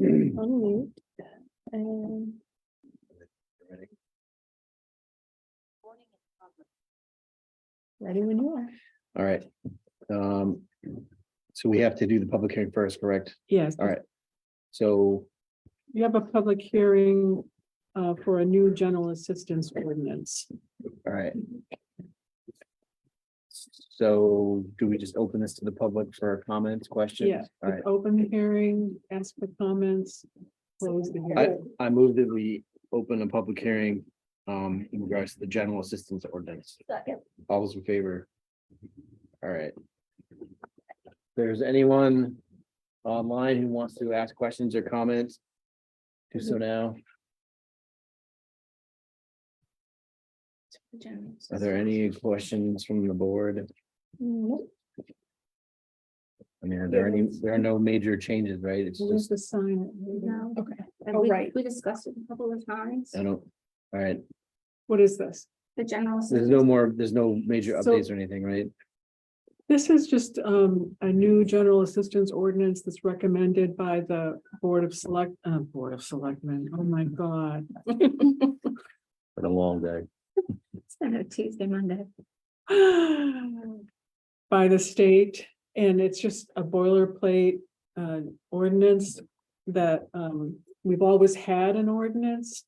Unmute. And Ready? ready when you are. All right. So we have to do the public hearing first, correct? Yes. All right. So, You have a public hearing for a new general assistance ordinance. all right. So do we just open this to the public for comments, questions? Yeah, All right. open the hearing, ask for comments, close the hearing. I move that we open a public hearing in regards to the general assistance ordinance. Second. All those in favor? All right. If there's anyone online who wants to ask questions or comments, do so now. Are there any questions from the board? Nope. I mean, there are no major changes, right? It's Where's just, the sign? No. Okay, And Oh, we, right. we discussed it a couple of times, I don't, all right, what is this? the general. there's no major So- updates or anything, right? This is just a new general assistance ordinance that's recommended by the Board of Selectmen. Oh, my God. Been a long day. It's been a Tuesday, Monday. By the state, and it's just a boilerplate ordinance that we've always had an ordinance.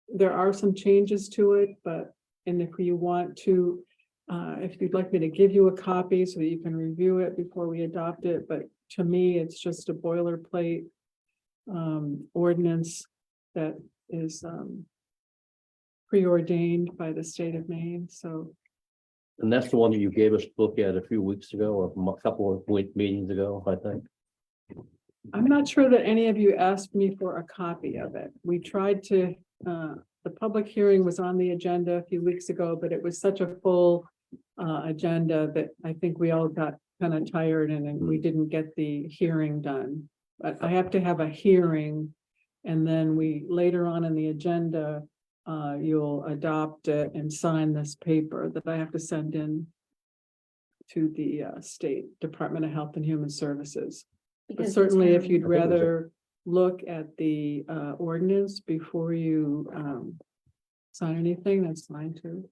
There are some changes to it, but, and if you want to, if you'd like me to give you a copy so that you can review it before we adopt it, but to me, it's just a boilerplate ordinance that is preordained by the state of Maine, so. And that's the one that you gave us to look at a few weeks ago, or a couple of meetings ago, I think. I'm not sure that any of you asked me for a copy of it. We tried to, the public hearing was on the agenda a few weeks ago, but it was such a full agenda that I think we all got kind of tired and then we didn't get the hearing done. But I have to have a hearing, and then we, later on in the agenda, you'll adopt it and sign this paper that I have to send in to the State Department of Health and Human Services. But because certainly, if it's, you'd I think it was a- rather look at the ordinance before you sign anything, that's fine too.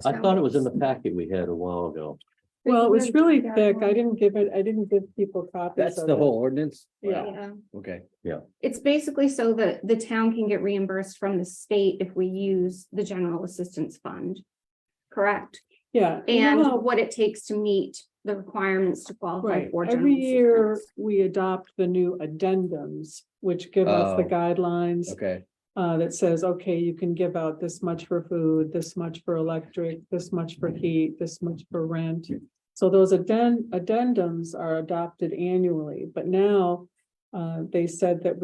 I thought it was in the packet we had a while ago. Well, it was They really were thick. I down. didn't give people copies That's of the it. whole ordinance? Yeah. Yeah, Okay, it's basically so that the town can get reimbursed from the state if we use the general assistance fund. Correct? Yeah. And well, what it takes to meet the requirements to qualify right. for. Every general year, assistance. we adopt the new addendums, which give us the Oh. guidelines. okay, That says, okay, you can give out this much for food, this much for electric, this much for heat, this much for rent. So those addendums are adopted annually, but now they said that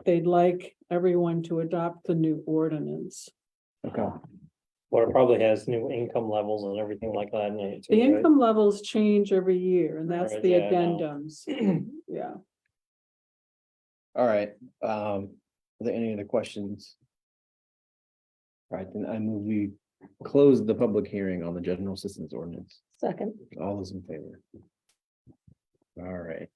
they'd like everyone to adopt the new ordinance. okay. Well, it probably has new income levels and everything like that in it too, The right? income levels change every year, and that's Right, the yeah, I know. addendums. Yeah. All right, are there any other questions? All right, then I move we close the public hearing on the general assistance ordinance. Second. All those in favor? All right.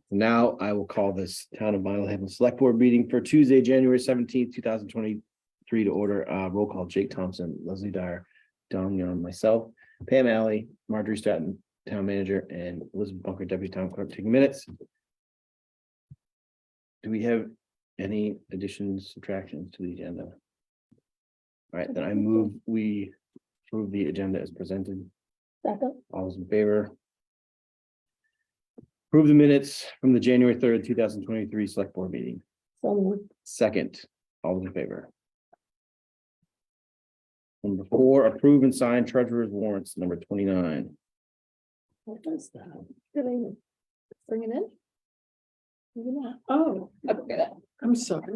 Now I will call this Town of Vinalhaven Select Board meeting for Tuesday, January 17th, 2023 to order. Roll call: Jake Thompson, Leslie Dyer, Don Young, myself, Pam Alley, Marjorie Stratton, Town Manager, and Elizabeth Bunker, Deputy Town Clerk, taking minutes. Do we have any additions, subtractions to the agenda? All right, then I move we approve the agenda as presented. Second. All those in favor? Approve the minutes from the January 3rd, 2023 Select Board meeting. Second, all those in favor? Number 4, approve and sign treasurer's warrants, number 29. What does that? Did I bring it in? Maybe not. Oh, Okay. I'm sorry.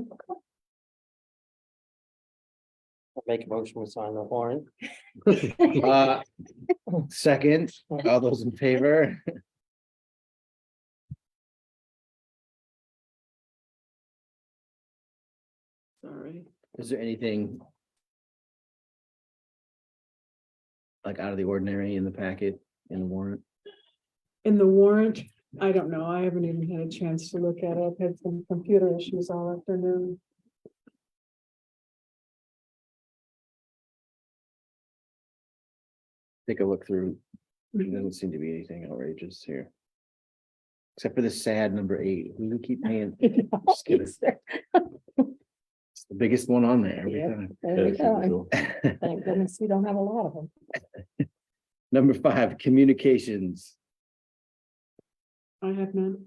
I'll make a motion to sign the warrant. Second, all those in favor? Sorry. Is there anything like out of the ordinary in the packet in the warrant? In the warrant, I don't know. I haven't even had a chance to look at it. I've had some computer issues all afternoon. Take a look through. There doesn't seem to be anything outrageous here. Except for the sad number 8. We would keep paying. Just kidding. It's the biggest one on there every Yep. time. Every As time. usual. Thank goodness we don't have a lot of them. Number 5, communications. I have none.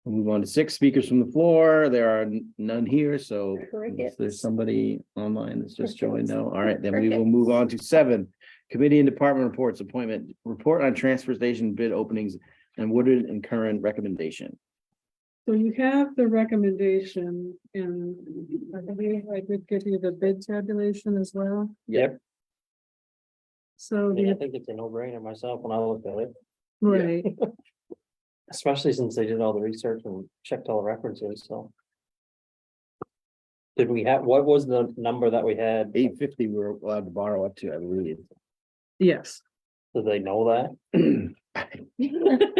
We'll move on to 6, speakers from the floor. There are none here, so unless Crickets. there's somebody online that's just joined Crickets. now. All right, then we will move on to 7. Committee and department reports, appointment, report on transfer station bid openings and Woodard and Curran recommendation. So you have the recommendation and I believe I did give you the bid tabulation as well. Yep. So I mean, I the, think it's a no-brainer myself when I looked at it, right, especially since they did all the research and checked all the references, so. Did we have, what was the number that we had? 850 we were allowed to borrow up to, I believe. yes. Did they know that?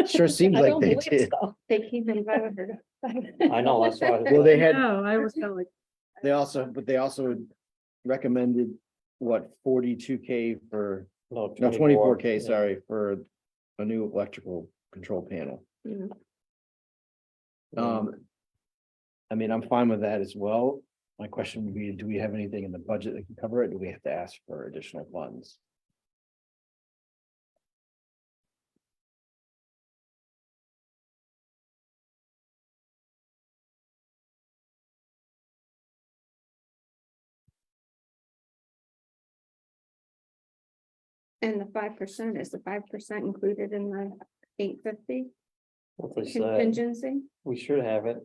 Sure seems I like don't they believe did. so. They keep it better. I know, that's why. Well, they had, No, I was kind of like, they also recommended what, 42K for, no, 24K, yeah. sorry, for a new electrical control panel. I mean, I'm fine with that as well. My question would be, do we have anything in the budget that can cover it? Do we have to ask for additional funds? And the 5%, is the 5% included in the 850 What they said, contingency? we should have it,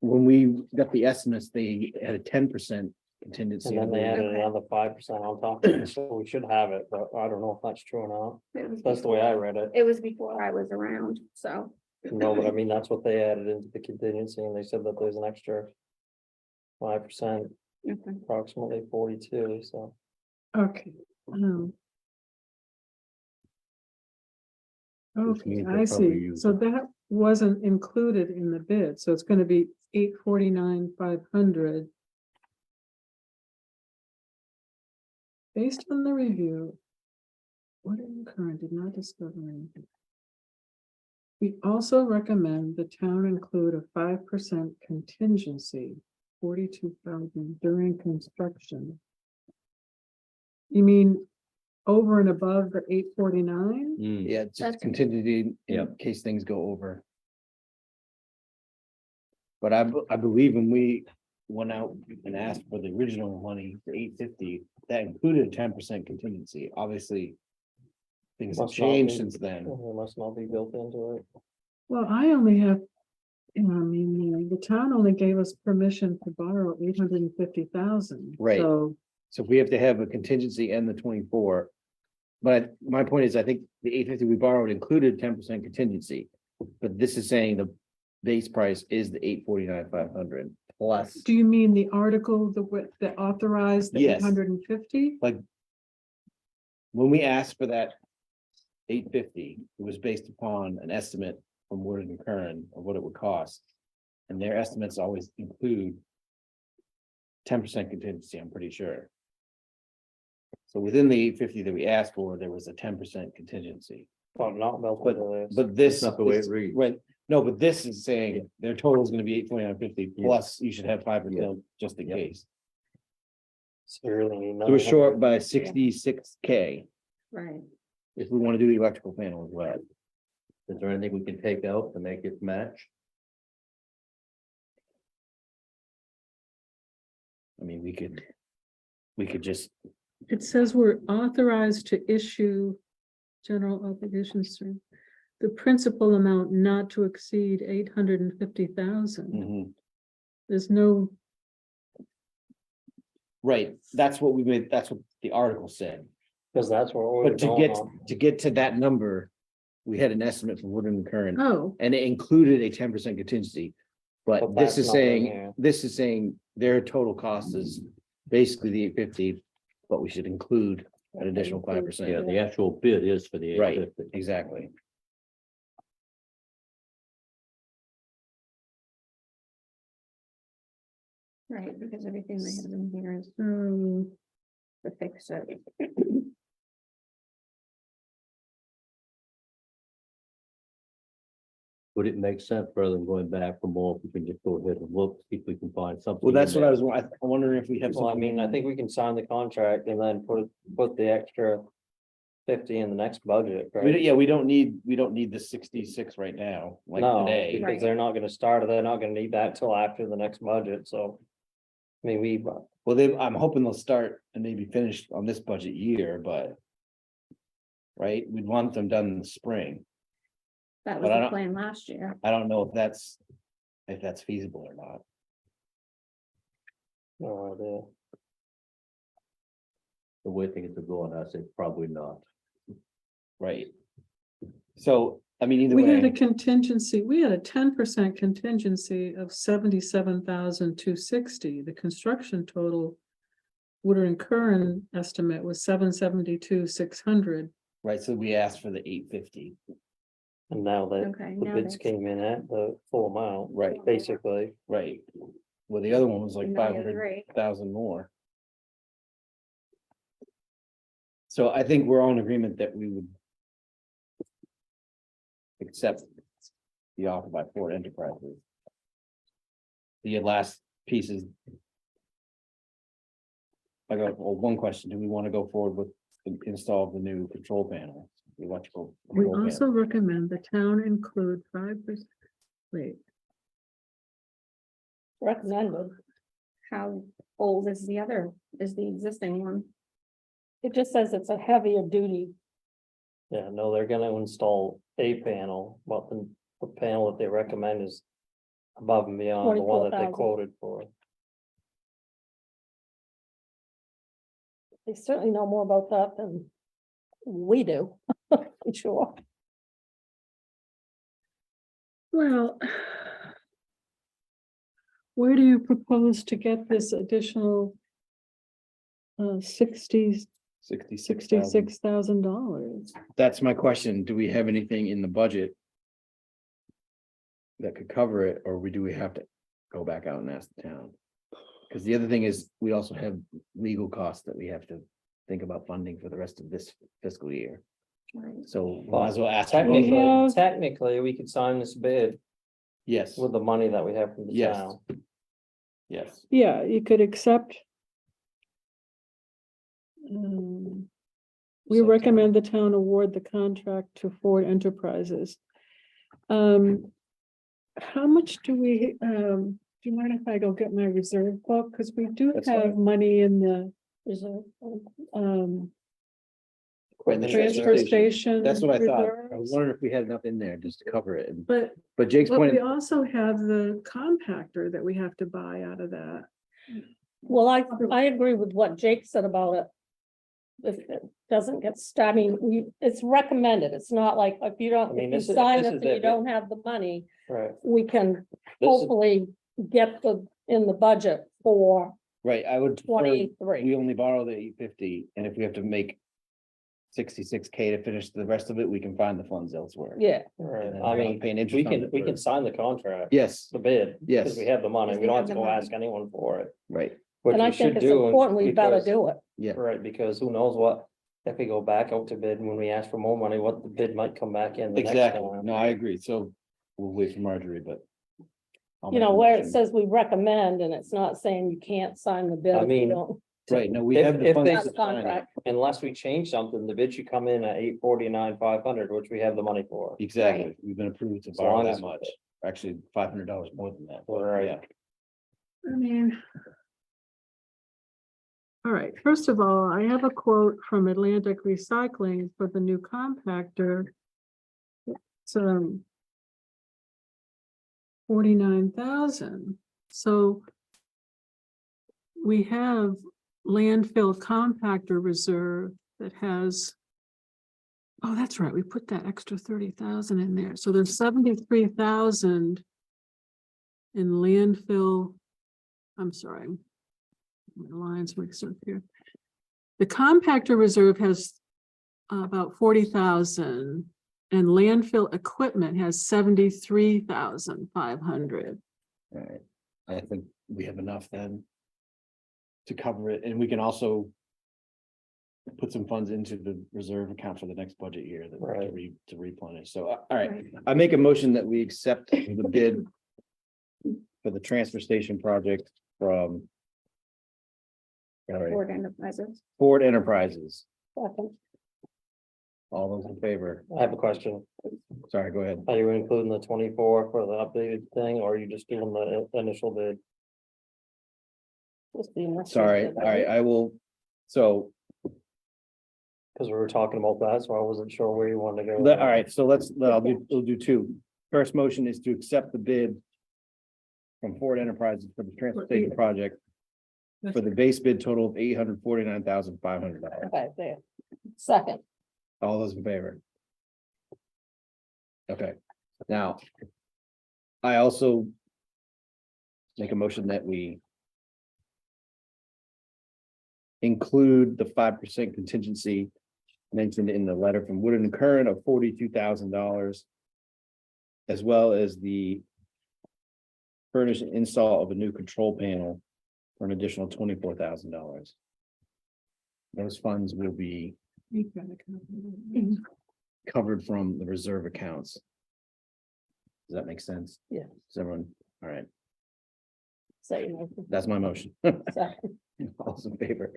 When we got the estimates, they had a 10% contingency. and then they added Okay. another 5% on top of it, so we should have it, but I don't know if that's true or It was not. That's the way I read it. It was before I was around, so. No, but I mean, that's what they added into the contingency, and they said that there's an extra 5%, Okay. approximately 42, so. okay. Which Okay, means I they'll probably see. use So it. that wasn't included in the bid, so it's gonna be 849,500. Based on the review. What in current did not discover anything. We also recommend the town include a 5% contingency, 42,000 during construction. You mean over and above the 849? Mm, Yeah, it's just That's- contingency in Yep. case things go over. But I believe when we went out and asked for the original money, the 850, that included a 10% contingency. Obviously, things have Must not changed be. since then. It must not be built into it. Well, I only have, you know, I mean, the town only gave us permission to borrow 850,000. Right. So, So if we have to have a contingency and the 24. But my point is, I think the 850 we borrowed included 10% contingency. But this is saying the base price is the 849,500 plus. do you mean the article, that authorized the Yes. 850? When we asked for that 850, it was based upon an estimate from Woodard and Curran of what it would cost. And their estimates always include 10% contingency, I'm pretty sure. So within the 850 that we asked for, there was a 10% contingency. But not built But- into this. But this. That's not the way it this- reads. Right, no, but this is saying their total is gonna be 849.50 Yeah. plus you should have 5% just in Yep. case. So we really need. So we're short 900. by 66K Right. if we wanna do the electrical panel as well. Is there anything we can take out to make it match? I mean, we could just, It says we're authorized to issue general obligations through the principal amount not to exceed 850,000. mhm. There's no, Right, that's what we made, that's what the article said. Cause that's what we're But to going get, on. to get to that number, we had an estimate from Woodard and Curran, oh, and it included a 10% contingency. But But this that's is not in saying, here. this is saying their total cost is basically the 850, but we should include an additional 5%. Yeah, the actual bid is for the Right. 850. Exactly. Right, because everything they have in here is to fix it. Would it make sense rather than going back for more, if we can just go ahead and look, see if we can find something? Well, that's in what I there? was, I'm wondering if we have. Well, I something- mean, I think we can sign the contract and then put the extra 50 in the next budget, We, right? don't- yeah, we don't need the 66 right now, like No, today. because they're not gonna start, they're not gonna need that till after the next budget, so. I mean, Well, I'm hoping they'll start and maybe finish on this budget year, but. Right, we'd want them done in the spring. That was But I the don't- plan last year. I don't know if that's feasible or not, no idea. The way things are going, I say probably not. right? So, I mean, either We had a way, contingency, we had a 10% contingency of 77,260. The construction total Woodard and Curran estimate was 772,600. right, so we asked for the 850, And now that Okay, the now bids that's came in at the full amount, right, basically. right. Well, the other one was like 1,000,003. 500,000 more. So I think we're all in agreement that we would. Accept the offer by Ford Enterprises. The last piece is. I got, well, one question, do we want to go forward with the install of the new control panel, the electrical? We control also panel? recommend the town include 5%. Wait, Recommended. How old is the existing one? It just says it's a heavier duty. Yeah, no, they're gonna install a panel, but the panel that they recommend is above and beyond the one that they 24,000. quoted for. They certainly know more about that than we do, for sure. well. Where do you propose to get this additional 66,000 dollars? That's my question, do we have anything in the budget? That could cover it, or do we have to go back out and ask the town? Because the other thing is, we also have legal costs that we have to think about funding for the rest of this fiscal year. So might as well ask. for both of them. Technically, technically, we could sign this bid Yes, with the money that we have from the Yes. town. yes, Yeah, you could accept. We So- recommend the town award the contract to Ford Enterprises. How much do we, do you mind if I go get my reserve book? Because we do That's have fine. money in the Reserve. Right, the transfer station. that's what I thought, I was reserves. wondering if we had enough in there just to cover it, But but we pointed, also have the compactor that we have to buy out of that. Well, I agree with what Jake said about it. If it doesn't get, I mean, it's recommended. It's not like if you I don't, mean, if you this is- sign this it is and you it. don't have the money, Right. we can This is, hopefully get in the budget for right, I would. prefer 23. We only borrow the 850, and if we have to make 66K to finish the rest of it, we can find the funds elsewhere. Yeah, right, And then I we're not mean, paying we interest on can, it we can for- sign the contract, Yes, the bid. Yes. Because we have the money, Because we we don't have have to the go money. ask anyone for it, right, which and I we think should it's do. important, we better because- do it. yeah, Right, because who knows what, if we go back out to bid, when we ask for more money, what the bid might come back in the next exactly, time. no, I agree, so we'll wait for Marjorie, but. I'll You make know, a where it motion. says we recommend, and it's not saying you can't sign the bid I if you mean, don't. Right, no, we If- have the if funds. they- to That's sign it. contract. Unless we change something, the bid should come in at 849,500, which we have the money for. Exactly, we've been approved to As borrow long that as- much, actually $500 more than that, but Right. yeah. I mean. All right, first of all, I have a quote from Atlantic Recycling for the new compactor. It's 49,000, so. We have landfill compactor reserve that has. Oh, that's right, we put that extra 30,000 in there, so there's 73,000. In landfill. I'm sorry. My lines mixed up here. The compactor reserve has about 40,000 and landfill equipment has 73,500. Right, I think we have enough then to cover it, and we can also put some funds into the reserve account for the next budget year that Right. to replenish. So, all right, I make a motion that we accept the bid for the transfer station project from all right, Board Enterprises. Ford Enterprises. Second. All those in favor? I have a question. Sorry, go ahead. Are you including the 24 for the updated thing, or are you just doing the initial bid? Just the initial Sorry, bid, all right, I will, so, Because we were talking about that, so I wasn't sure where you wanted to go. all right, so we'll do two. First motion is to accept the bid from Ford Enterprises for the transportation project for the base bid total of $849,500. Okay, there. Second. All those in favor? Okay, now, I also make a motion that we include the 5% contingency mentioned in the letter from Woodard and Curran of $42,000, as well as the furnish and install of a new control panel for an additional $24,000. Those funds will be You've got a copy. covered from the reserve accounts. Does that make sense? Yeah. Does everyone, all right, Say your motion. that's my motion. Second. All those in favor?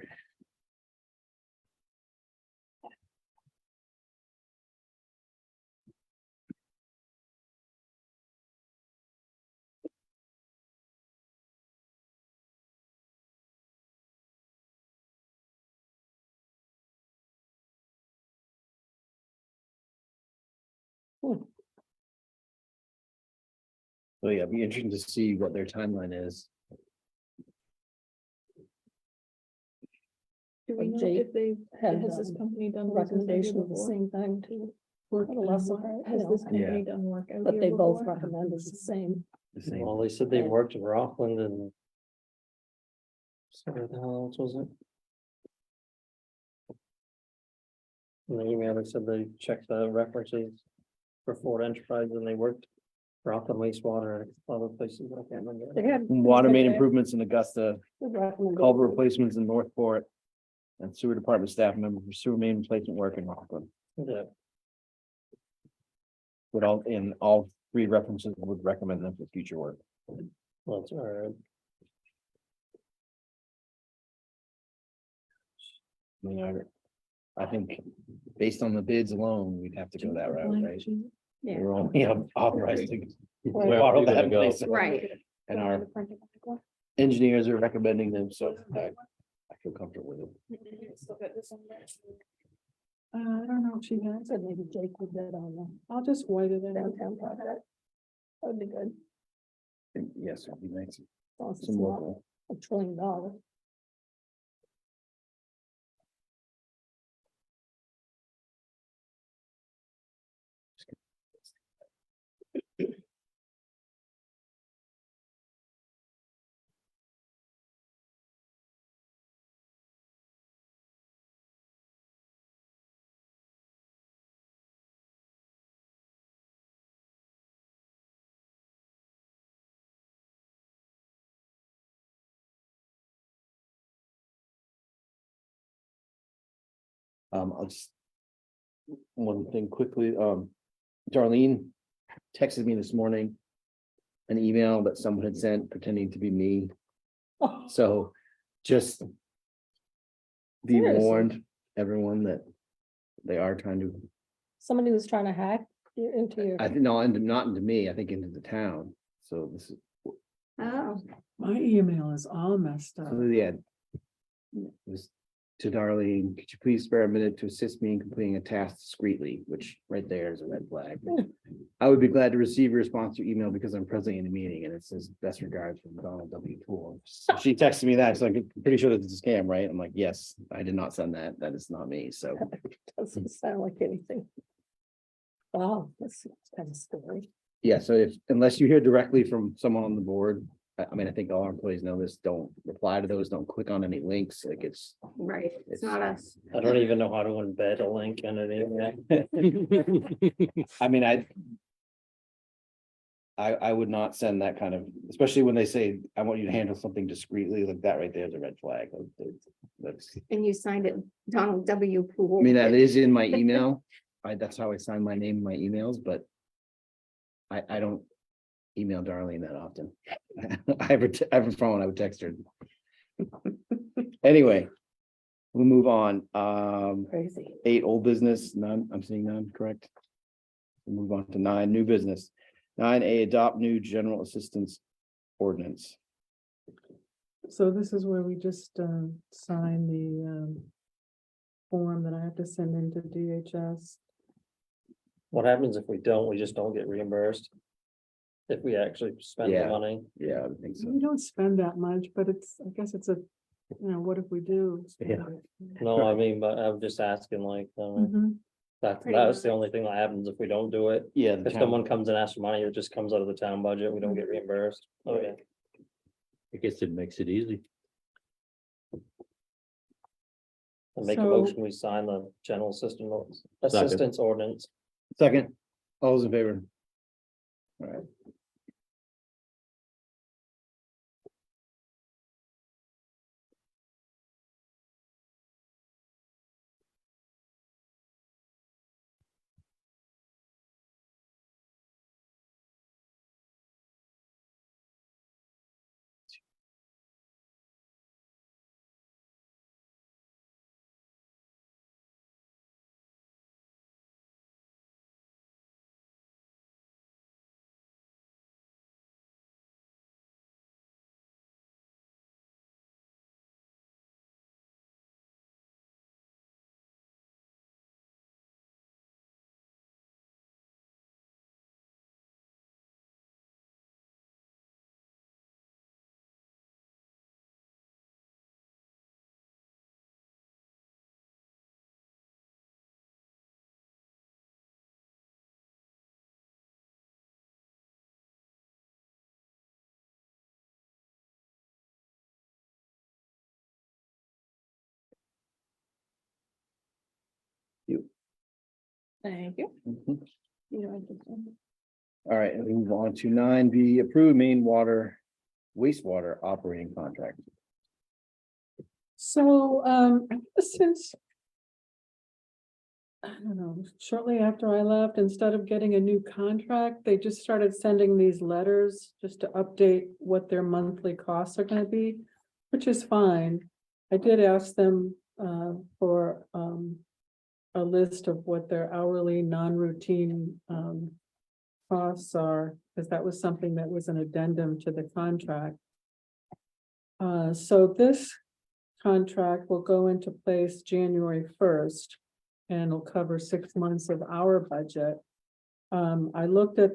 So yeah, it'd be interesting to see what their timeline is. Do we know Jake if they, had, has this company done? business out here recommendation of the before? same thing too. Work A lesser on part, Has you this know, company done work out but here they both before? recommended the same. The same. Well, they said they worked in Rockland and. Sorry, the hell else was it? In the email, they said they checked the references for Ford Enterprise and they worked. Rockland wastewater and other places, I can't remember. They had. Water main they had improvements in Augusta, good recommendation. culvert replacements in Northport. And sewer department staff member for sewer main replacement work in Rockland. Yeah, Would all three references would recommend them for future work. that's all right. I mean, I think based on the bids alone, we'd have to go that route, right? Yeah, We're only authorized to Where borrow you're gonna that go. place. right. And our engineers are recommending them, so I feel comfortable with it. I don't know if she has. Said maybe Jake would bid on the I'll just wait it in. downtown project. That would be good. And yes, it'd be nice. As long as it's Some not local. $1 trillion. I'll just. One thing quickly, Darlene texted me this morning. An email that someone had sent pretending to be me, Oh, so just. Be Seriously? warned, everyone, that they are trying to, somebody was trying to hack you into your. I think, no, not into me, I think into the town, so this is, Oh, My email is all messed up. yeah. It was to Darlene, could you please spare a minute to assist me in completing a task discreetly, which right there is a red flag. I would be glad to receive a response to your email because I'm presently in a meeting and it says best regards from Donald W. Tool. So she texted me that, so I'm pretty sure this is a scam, right? I'm like, yes, I did not send that. That is not me, so. Doesn't sound like anything. Wow, that's kind of scary. Yeah, so if, unless you hear directly from someone on the board, I mean, I think all our employees know this, don't reply to those, don't click on any links, like it's. right. It's not us. I don't even know how to embed a link in an email. I mean, I would not send that kind of, especially when they say, I want you to handle something discreetly, like that right there is a red flag. That's, And you signed it Donald W. Poole. I mean, that is in my email. That's how I sign my name in my emails, but I don't email Darlene that often. I have a phone, I would text her. Anyway, we'll move on. Crazy. 8, old business, none, I'm seeing none, correct? We'll move on to 9, new business. 9A, adopt new general assistance ordinance. So this is where we just sign the form that I have to send into DHS. What happens if we don't, we just don't get reimbursed? If we actually spend the Yeah. money? Yeah, I would think so. We don't spend that much, but it's, I guess it's a, what if we do? Yeah. No, I mean, but I'm just asking like, Mhm. Pretty that's the much. only thing that happens if we don't do it. Yeah, the If town- someone comes and asks for money, it just comes out of the town budget, we don't get reimbursed. Okay. I guess it makes it easy. I make a So- motion, we sign the general assistance ordinance. Second, all those in favor? All right. Thank you. Mhm. You know, I just- All right, and we move on to 9B, approve main water wastewater operating contract. So, since. I don't know, shortly after I left, instead of getting a new contract, they just started sending these letters just to update what their monthly costs are gonna be, which is fine. I did ask them, for, a list of what their hourly, non-routine, costs are, because that was something that was an addendum to the contract. So this contract will go into place January 1st. And will cover 6 months of our budget. I looked at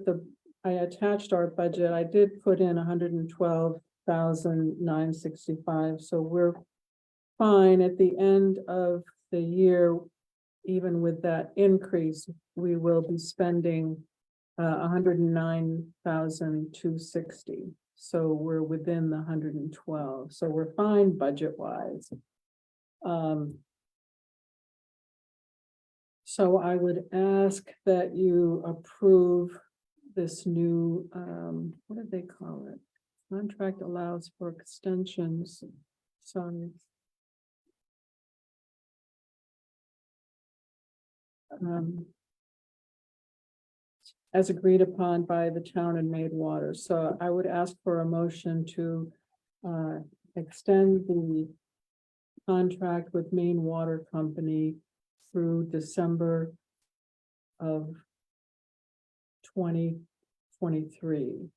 I attached our budget, I did put in 112,965, so we're fine at the end of the year. Even with that increase, we will be spending 109,260. So we're within the 112, so we're fine budget wise. So I would ask that you approve this new, what did they call it? Contract allows for extensions. Sorry. As agreed upon by the town and made water. So I would ask for a motion to extend the contract with Maine Water Company through December of 2023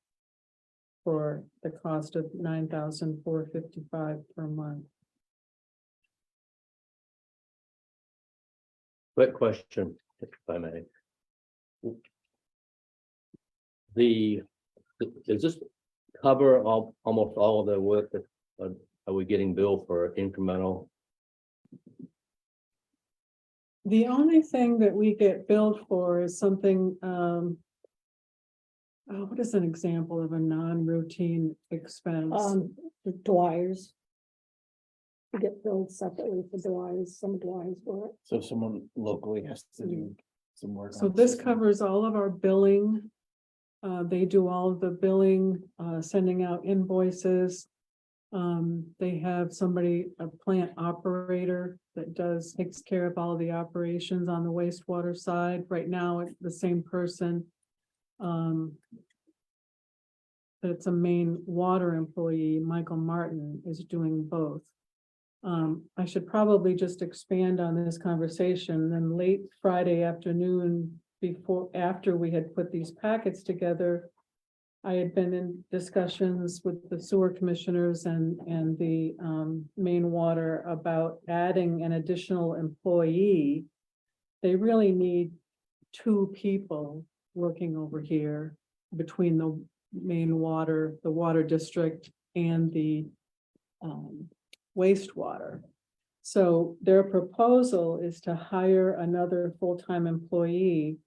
for the cost of $9,455 per month. Quick question, if I may. Does this cover almost all of the work that, are we getting billed for incremental? The only thing that we get billed for is something, what is an example of a non-routine expense? The Dwyers. We get billed separately for Dwyers, some Dwyers work. So someone locally has to do some work. So on the this system. covers all of our billing They do all of the billing, sending out invoices. They have somebody, a plant operator that takes care of all the operations on the wastewater side. Right now, it's the same person. But it's a main water employee, Michael Martin, is doing both. I should probably just expand on this conversation. Then late Friday afternoon, after we had put these packets together, I had been in discussions with the sewer commissioners and the main water about adding an additional employee. They really need 2 people working over here between the main water, the water district, and the wastewater. So their proposal is to hire another full-time employee.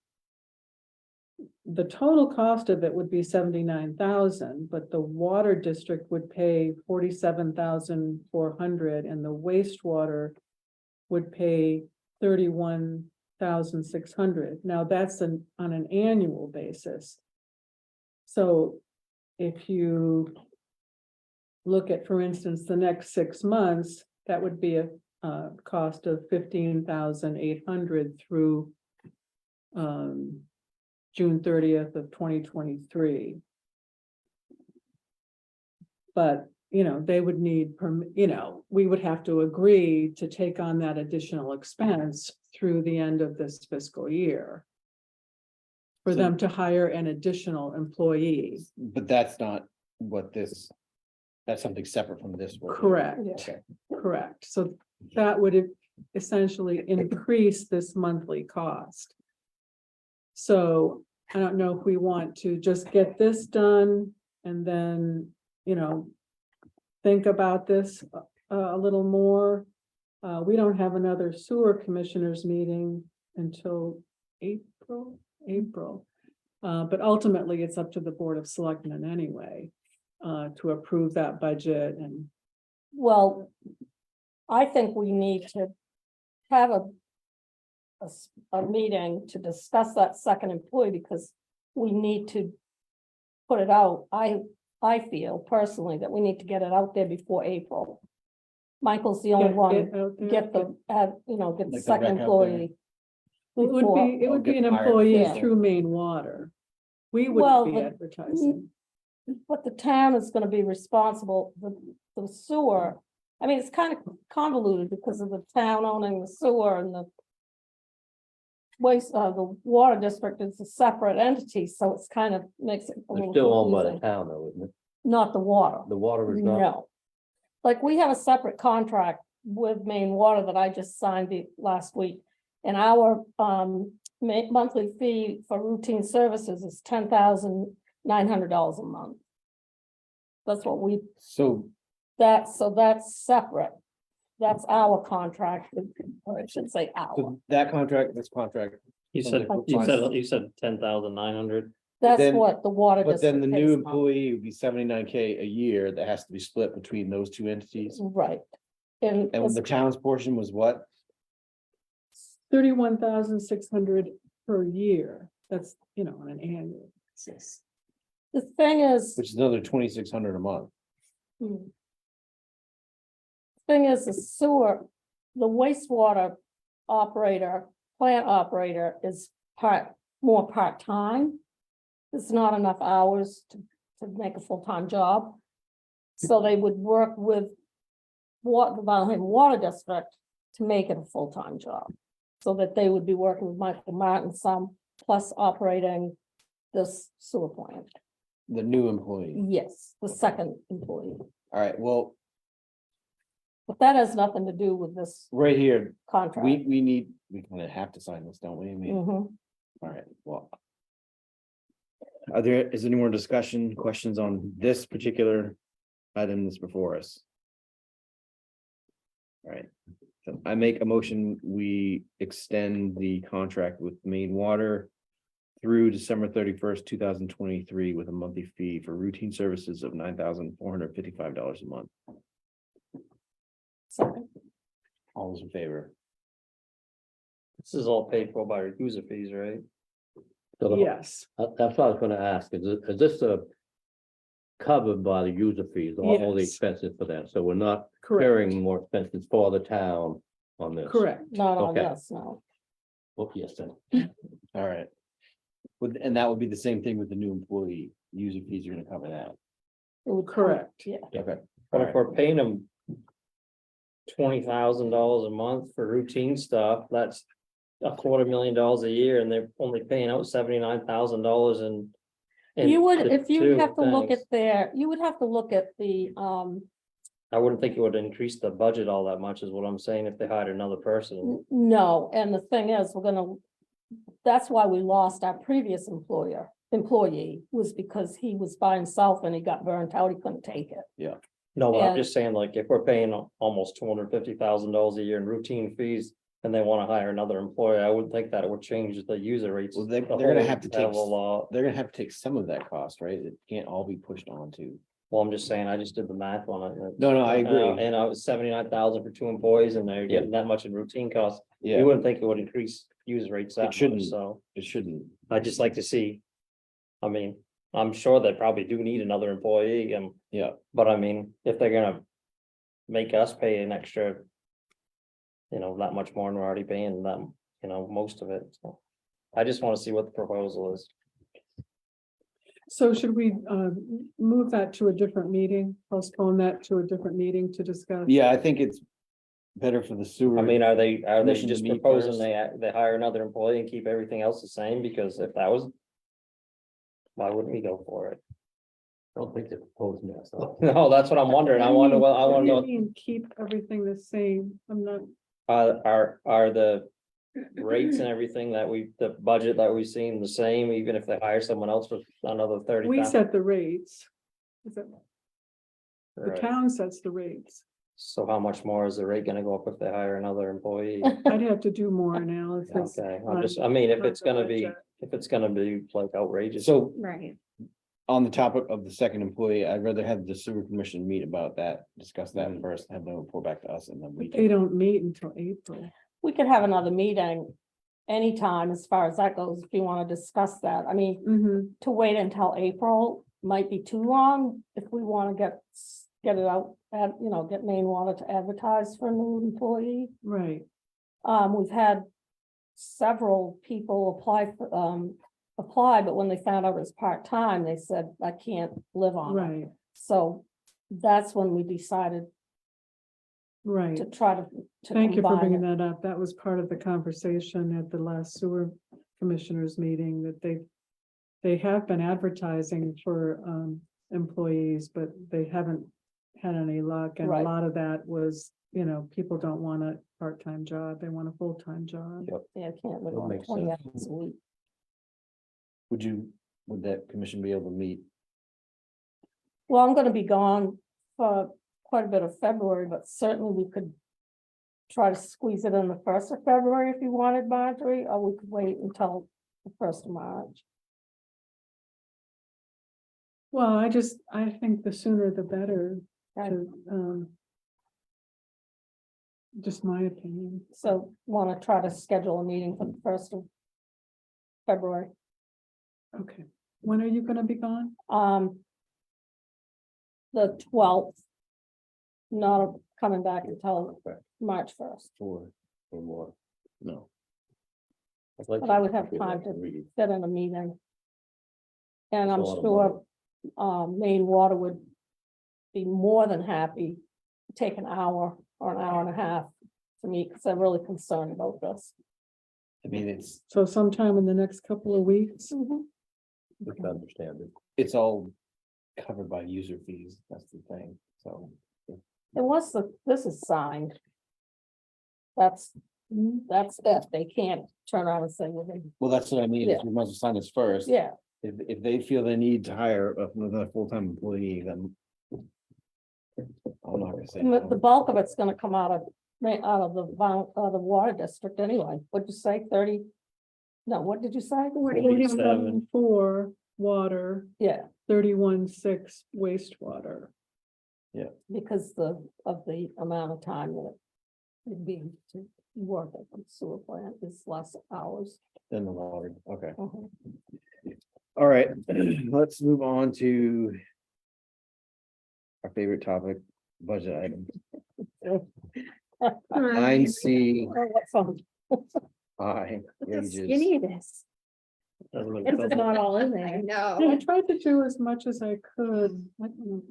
The total cost of it would be 79,000, but the water district would pay 47,400, and the wastewater would pay 31,600. Now that's on an annual basis. So if you look at, for instance, the next 6 months, that would be a cost of 15,800 through June 30th of 2023. But, they would need, we would have to agree to take on that additional expense through the end of this fiscal year for So- them to hire an additional employee. But that's not what that's something separate from this. work. Correct. Okay. Correct. So that would essentially increase this monthly cost. So I don't know if we want to just get this done and then, think about this a little more. We don't have another sewer commissioners meeting until April. But ultimately, it's up to the Board of Selectmen anyway, to approve that budget and. Well, I think we need to have a meeting to discuss that second employee, because we need to put it out. I feel personally that we need to get it out there before April. Michael's the only one, get the Like the second rec out employee. It would before- be, it would be an Get hired. employee Yeah. through Main Water. We Well, wouldn't be but- advertising. But the town is gonna be responsible for the sewer. I mean, it's kind of convoluted because of the town owning the sewer and the the water district is a separate entity, so it's kind of makes it a They're little still owned by the confusing. town though, isn't it? Not the water. The water is not. No. Like, we have a separate contract with Main Water that I just signed last week. And our monthly fee for routine services is $10,900 a month. That's what So that's separate. That's our contract, or I should say our. so that contract, this contract, You said, you said 10,900. That's then- what the water but then district the pays new a month. employee would be 79K a year that has to be split between those 2 entities. Right. And And the town's portion was what? 31,600 per year. That's, on an annual basis. the thing is. Which is another 2,600 a month. Thing is, the sewer, the wastewater operator, plant operator is more part-time. There's not enough hours to make a full-time job. So they would work with the Vinalhaven Water District to make it a full-time job. So that they would be working with Michael Martin some, plus operating this sewer plant. The new employee. Yes, the second employee. All right, well, But that has nothing to do with this right here, contract. we kind of have to sign this, don't we? I mean, Mhm. all right, well. Is any more discussion, questions on this particular item that's before us? All right, so I make a motion, we extend the contract with Main Water through December 31st, 2023, with a monthly fee for routine services of $9,455 a month. Second. All those in favor? This is all paid for by user fees, right? So the- Yes, That's what I was gonna ask, is this covered by the user fees, all the Yes. expenses for that? So we're not correct, carrying more expenses for the town on this? correct. Not on Okay. this, no. Oh, yes, then. All right. And that would be the same thing with the new employee, user fees are gonna cover that. It would come- Correct. Yeah, Okay. But if we're paying them $20,000 a month for routine stuff, that's $250,000 a year, and they're only paying out $79,000 in. you would, the if you two have to look things. at their, you would have to look at the, I wouldn't think it would increase the budget all that much, is what I'm saying, if they hired another person. no, and the thing is, that's why we lost our previous employee, was because he was by himself and he got burnt out, he couldn't take it. No, but I'm And- just saying, like, if we're paying almost $250,000 a year in routine fees. And they wanna hire another employee, I would think that it would change the user rates. Well, they're a gonna whole have to take, hell of a lot. they're gonna have to take some of that cost, right? It can't all be pushed on to. Well, I'm just saying, I just did the math on it. No, I agree. And I was 79,000 for 2 employees, and they're getting that much in routine costs. Yeah, You wouldn't think it would increase user rates that much, shouldn't. so it shouldn't. I'd just like to see. I mean, I'm sure they probably do need another employee, Yeah, but I mean, if they're gonna make us pay an extra. That much more than we're already paying them, most of it, so. I just wanna see what the proposal is. So should we move that to a different meeting, postpone that to a different meeting to discuss? yeah, I think it's better for the sewer. I mean, are they Commission to just meet proposing first. they hire another employee and keep everything else the same, because if that was. Why wouldn't we go for it? I don't think they're proposing that, so. No, that's what I'm wondering, I wonder, well, I What wanna do you know, mean, keep everything the same? I'm not, are the. Rates and everything the budget that we've seen the same, even if they hire someone else for another 30. we set the rates. Is that, the town sets the rates. So how much more is the rate gonna go up if they hire another employee? I'd have to do more analysis. Okay, on- I mean, if on it's the gonna be, budget. if it's gonna be like outrageous. So Right. on the topic of the second employee, I'd rather have the sewer commission meet about that, discuss that Mm-hmm. first, have them report back to us and then we But they can. don't meet until April. We could have another meeting anytime as far as that goes, if you want to discuss that. I mean, Mhm. to wait until April might be too long if we want to get it out, get Maine Water to advertise for a new employee. Right, We've had several people apply, but when they found out it was part-time, they said, I can't live on it. right, So that's when we decided right. to try to. Thank you for combine bringing it. that up. That was part of the conversation at the last sewer commissioners meeting, that they have been advertising for employees, but they haven't had any luck. And a Right. lot of that was, people don't want a part-time job, they want a full-time job. Yeah, I can't live That on makes 20 sense. hours a week. Would that commission be able to meet? Well, I'm gonna be gone for quite a bit of February, but certainly we could try to squeeze it in the 1st of February if you wanted, Marjorie, or we could wait until the 1st of March. Well, I think the sooner the better, Okay. just my opinion. So wanna try to schedule a meeting for the 1st of February. Okay, when are you gonna be gone? The 12th. Not coming back until March 1st, Or More. no? I'd like but I would to have get time that to read. fit in a meeting. And I'm That's a lot of sure, Maine Water would be more than happy to take an hour or an hour and a half to meet, because I'm really concerned about this. I mean, it's, So sometime in the next couple of weeks? It's understandable. it's all covered by user fees, that's the thing, so. And once this is signed. That's it, they can't turn around and say, well, Well, that's what I mean, is we must sign this first. yeah, If they feel they need to hire another full-time employee, then. I'm not gonna say. the no. bulk of it's gonna come out of the water district anyway. What'd you say, 30? No, what did you say? 41.4 water, Yeah, 31.6 wastewater. because of the amount of time that it'd be to work at the sewer plant is less hours. Then the water, okay. Mhm. All right, let's move on to our favorite topic, budget items. Nine C, Oh, what fun. I, Look how wages. skinny it is. Doesn't make It's sense. not all in I there. know. I tried to do as much as I could. I don't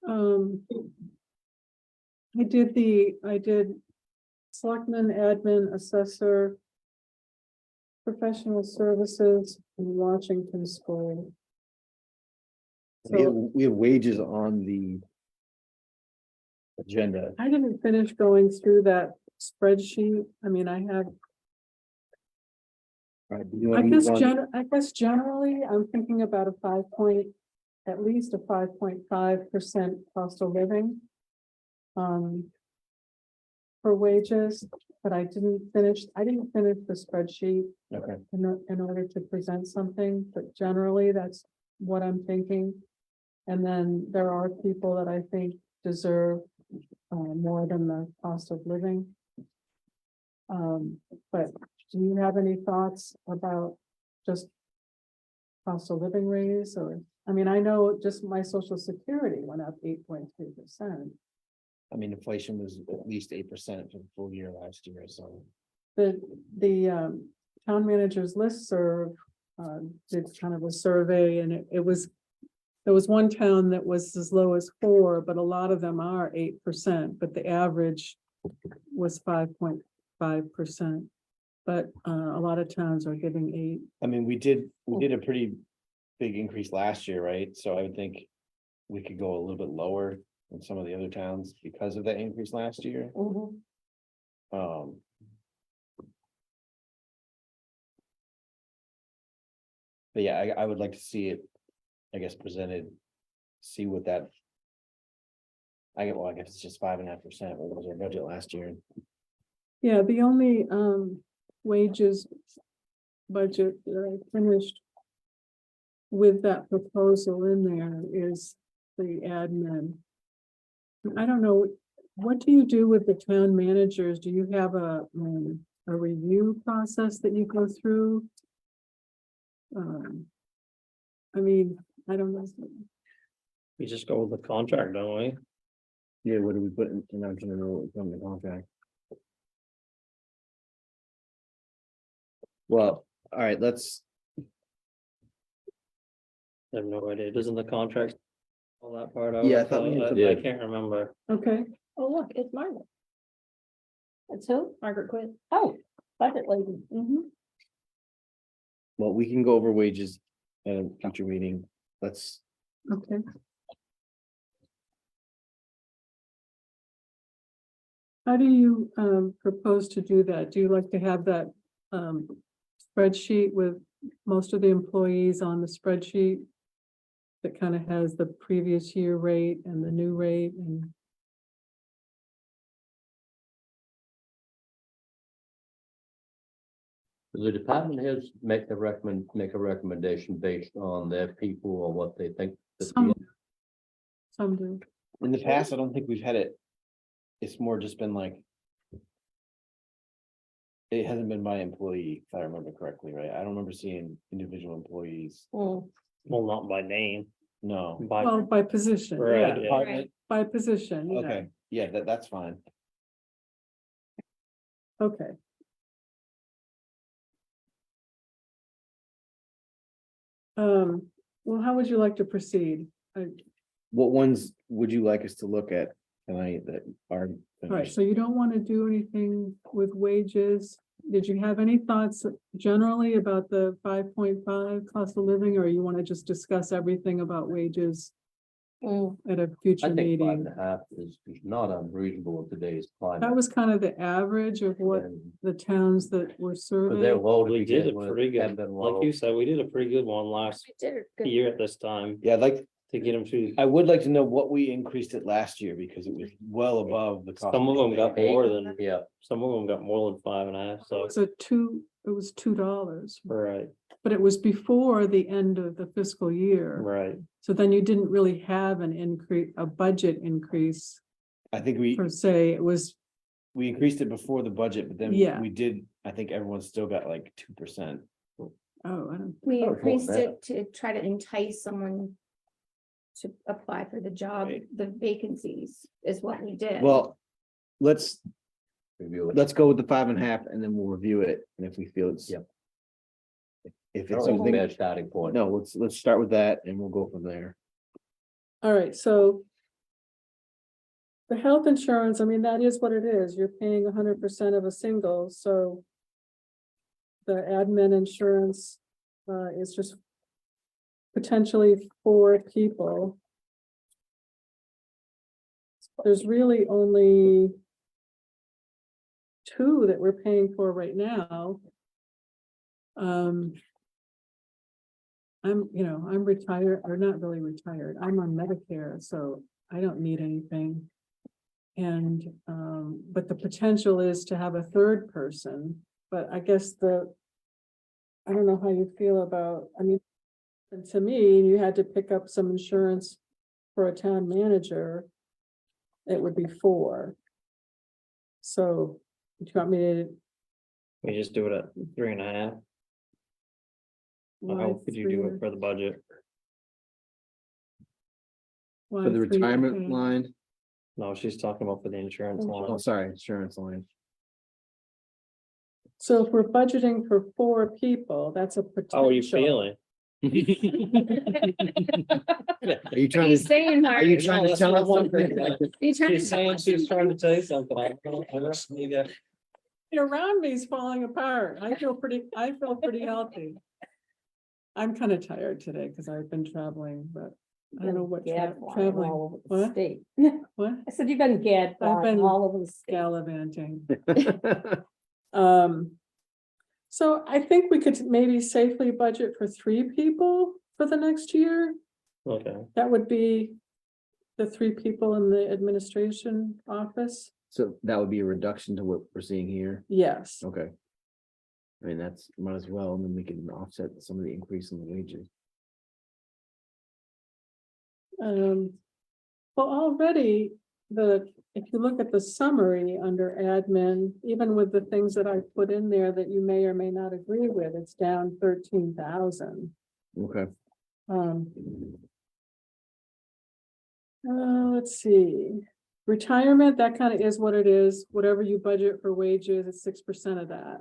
know. I did selectman, admin, assessor, professional services, and Washington School. So We have wages on the agenda. I didn't finish going through that spreadsheet. I mean, I have, All right, do you wanna move on? I guess generally, I'm thinking about at least a 5.5% cost of living. For wages, but I didn't finish the spreadsheet Okay, in order to present something, but generally, that's what I'm thinking. And then there are people that I think deserve more than the cost of living. But do you have any thoughts about just cost of living raise, or, I mean, I know just my social security went up 8.3%. I mean, inflation was at least 8% for the full year last year, so. The town managers listserv did kind of a survey, and there was one town that was as low as 4%, but a lot of them are 8%, but the average was 5.5%. But a lot of towns are giving 8%. I mean, we did a pretty big increase last year, right? So I would think we could go a little bit lower than some of the other towns because of that increase last year. Mhm. But yeah, I would like to see it, I guess, presented, see what that. I guess it's just 5.5%, what was our budget last year? Yeah, the only wages budget that I finished with that proposal in there is the admin. I don't know, what do you do with the town managers? Do you have a review process that you go through? I mean, I don't know. We just go with the contract, don't we? Yeah, what do we put in our general from the contract? Well, all right, let's, I have no idea. Doesn't the contract? All that part out? Yeah, I thought we had I to- can't remember. Okay, Oh, look, it's Margaret. That's who? Margaret quit. Oh, budget lady. well, we can go over wages at a future meeting. Let's, okay. How do you propose to do that? Do you like to have that spreadsheet with most of the employees on the spreadsheet? That kind of has the previous year rate and the new rate and. The department heads make a recommendation based on their people or what they think. that the- Some do. in the past, I don't think we've had it. It's more just been like. It hasn't been by employee, if I remember correctly, right? I don't remember seeing individual employees. Mm. Well, not by name, No. by, Well, by position, Right, yeah, yeah. Department, by position, yeah. okay, yeah, that's fine. Okay. Well, how would you like to proceed? What ones would you like us to look at tonight that are? Right, so you don't want to do anything with wages? Did you have any thoughts generally about the 5.5 cost of living, or you want to just discuss everything about wages Mm. at a I future think meeting? 5.5 is not unreasonable in today's climate. That was kind of the average of what And- the towns that were But they're surveyed. low to we did begin a with, pretty have good, been like low. you said, we did a pretty good one last We did a good. year at this time Yeah, I'd like, to get them through. I would like to know what we increased it last year because it was well above the cost. Some of them got Eight. more than, Yeah, some of them got more than 5.5, It so, was it was $2, right, but it was before the end of the fiscal year. right. So then you didn't really have an increase, a budget increase I think we, per se. It was, we increased it before the budget, but then Yeah. we did, I think everyone still got like 2%. oh, I don't, We Oh, cool, increased yeah. it to try to entice someone to apply for the job, Right. the vacancies is what we did. Well, let's Review it. go with the 5.5 and then we'll review it. And if we feel it's. Yep. If I it's don't think something, bad starting point. no, let's start with that and we'll go from there. all right, so. The health insurance, I mean, that is what it is. You're paying 100% of a single, so. The admin insurance is just potentially 4 people. There's really only 2 that we're paying for right now. I'm retired, or not really retired. I'm on Medicare, so I don't need anything. And, but the potential is to have a 3rd person, but I guess I don't know how you feel about, I mean, and to me, you had to pick up some insurance for a town manager. It would be 4. So, do you want me to? We just do it at 3.5. How could you do it for the budget? For the retirement line, No, she's talking about for the insurance oh, line. sorry, insurance line. So if we're budgeting for 4 people, that's a potential. How are you feeling? Are you What are trying you to, saying, are Mark? you Are trying to tell us something? you trying She's saying to? she's trying to tell you something. I don't need to- Around me is falling apart. I feel pretty healthy. I'm kind of tired today because I've been traveling, but I don't know what traveling, All over the what? state. what, I said, you've been been all over the state. gallivanting. So I think we could maybe safely budget for 3 people for the next year. Okay, That would be the 3 people in the administration office. So that would be a reduction to what we're seeing here. Yes. Okay. I mean, that's might as well, and then we can offset some of the increase in the wages. Well, already if you look at the summary under admin, even with the things that I put in there that you may or may not agree with, it's down 13,000. Okay. Let's see, retirement, that kind of is what it is. Whatever you budget for wages, it's 6% of that.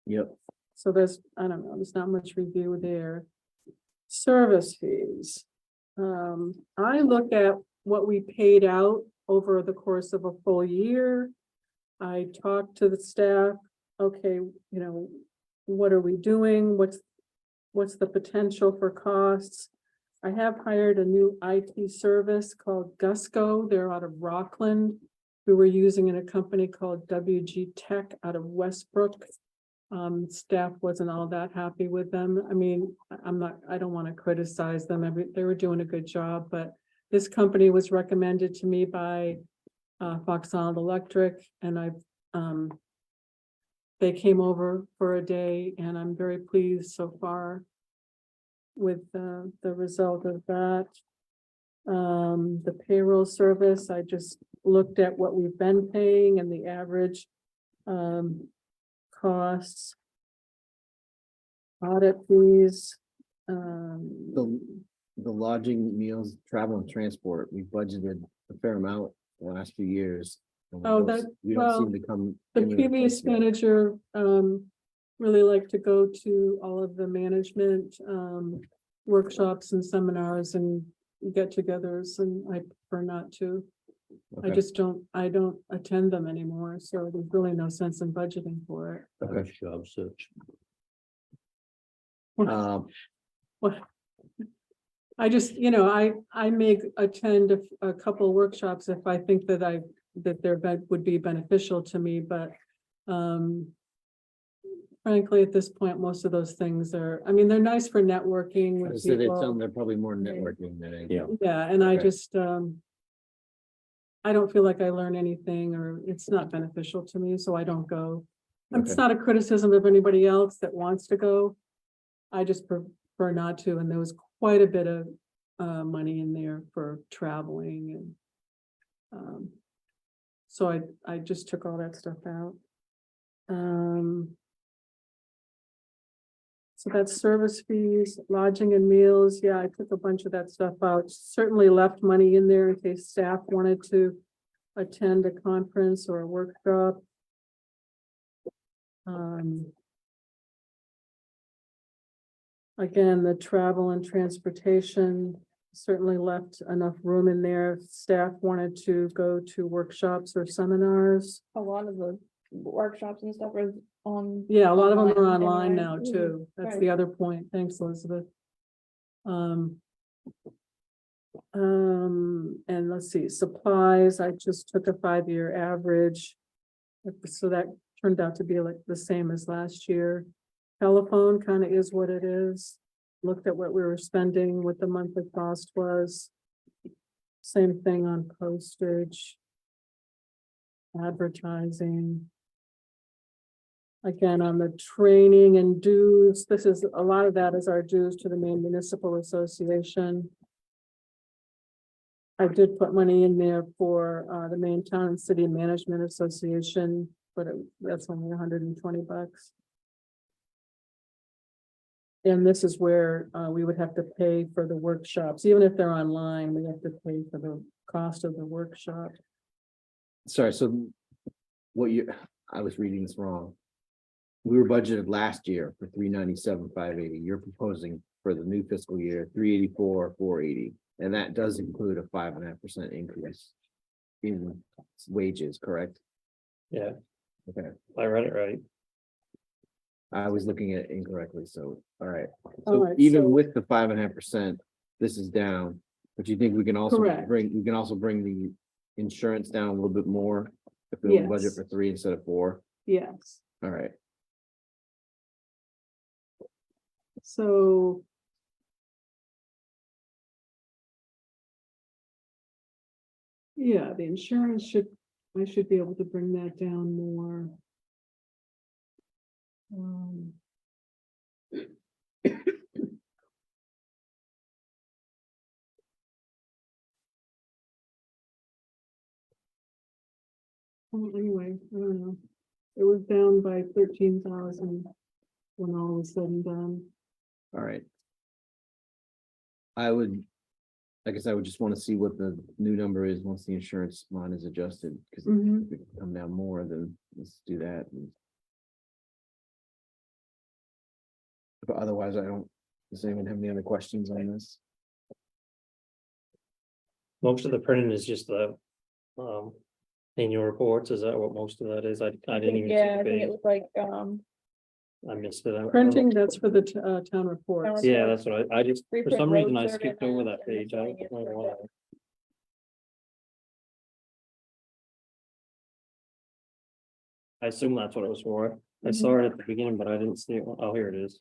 Yep. So there's, I don't know, there's not much review there. Service fees. I look at what we paid out over the course of a full year. I talked to the staff, okay, what are we doing? What's the potential for costs? I have hired a new IT service called Gusco. They're out of Rockland. We were using in a company called WG Tech out of Westbrook. Staff wasn't all that happy with them. I mean, I don't want to criticize them. They were doing a good job, but this company was recommended to me by Fox Island Electric, and they came over for a day, and I'm very pleased so far with the result of that. The payroll service, I just looked at what we've been paying and the average costs. Audit fees. The lodging, meals, travel and transport, we budgeted a fair amount the last few years. and we Oh, don't- We don't seem to come. The anywhere previous close yet. manager really liked to go to all of the management workshops and seminars and get-togethers, and I prefer not to. Okay. I don't attend them anymore, so there's really no sense in budgeting for it. Okay. Job search. Um, Well, I just, I may attend a couple workshops if I think that would be beneficial to me, but frankly, at this point, most of those things are, I mean, they're nice for networking with so people. they're probably more networking than anything. Yeah. Yeah, and I Okay. just, I don't feel like I learn anything, or it's not beneficial to me, so I don't go. It's Okay. not a criticism of anybody else that wants to go. I just prefer not to, and there was quite a bit of money in there for traveling and So I just took all that stuff out. So that's service fees, lodging and meals. Yeah, I took a bunch of that stuff out. Certainly left money in there in case staff wanted to attend a conference or a workshop. Again, the travel and transportation certainly left enough room in there. If staff wanted to go to workshops or seminars. A lot of the workshops and stuff are on. Yeah, a lot of them are Online online anyway. now Mhm. too. That's Right. the other point. Thanks, Elizabeth. And let's see, supplies, I just took a 5-year average. So that turned out to be like the same as last year. Telephone kind of is what it is. Looked at what we were spending, what the monthly cost was. Same thing on postage. Advertising. Again, on the training and dues, this is, a lot of that is our dues to the Maine Municipal Association. I did put money in there for the Maine Town and City Management Association, but that's only $120. And this is where we would have to pay for the workshops, even if they're online, we have to pay for the cost of the workshop. Sorry, so I was reading this wrong. We were budgeted last year for 397,580. You're proposing for the new fiscal year, 384,480. And that does include a 5.5% increase in wages, correct? Yeah, Okay, I read it right. I was looking at it incorrectly, so, all right. All So right, even so- with the 5.5%, this is down, but you think we can also Correct. bring the insurance down a little bit more? If we only budget Yes. for 3 instead of 4, Yes, all right. so. Yeah, the insurance I should be able to bring that down more. Well, anyway, I don't know. It was down by 13,000 when all was said and done. All right. I guess I would just want to see what the new number is once the insurance line is adjusted, because Mhm. if it can come down more, then let's do that. But otherwise, does anyone have any other questions on this? Most of the printing is just the, annual reports, is that what most of that is? I didn't even. see Yeah, the I think page. it was like, I missed it. I don't know. Printing, that's for the town reports. Yeah, that's what I just, for reprint some road reason I survey skipped over maps that and page. I don't miscellaneous know survey. why. I assume that's what it was for. I Mhm. saw it at the beginning, but I didn't see it. Oh, here it is.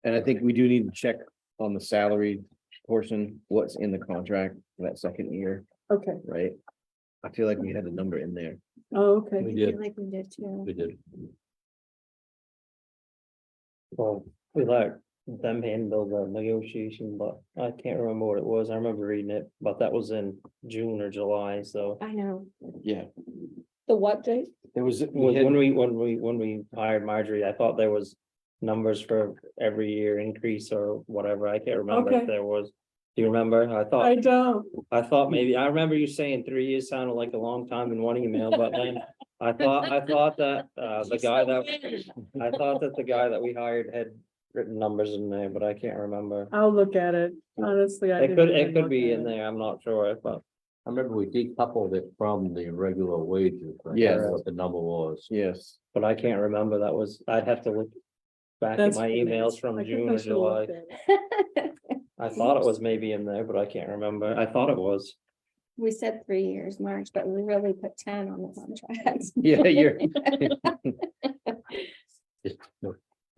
And I think we do need to check on the salary portion, what's in the contract for that second year, Okay, right? I feel like we had a number in there. oh, okay. I feel like we did too. We did. Well, we let them handle the negotiation, but I can't remember what it was. I remember reading it, but that was in June or July, so. I know. Yeah, the what, Jake? there was, When we hired Marjorie, I thought there was numbers for every year increase or whatever. I can't remember Okay. if there was. Do you remember? I I thought don't, maybe, I remember you saying 3 years sounded like a long time in one email, but then I thought that, the guy that we hired had written numbers in there, but I can't remember. I'll look at it. Honestly, I It didn't could even look be at in it. there. I'm not sure, but I remember we decoupled it from the regular wages. I Yes. forget What the number was. yes, I can't remember. I'd have to look back at That's my what it emails is. from I think June I or should've looked July. at it. I thought it was maybe in there, but I can't remember. I thought it was. We said 3 years, March, but we really put 10 on the contract. yeah, you're,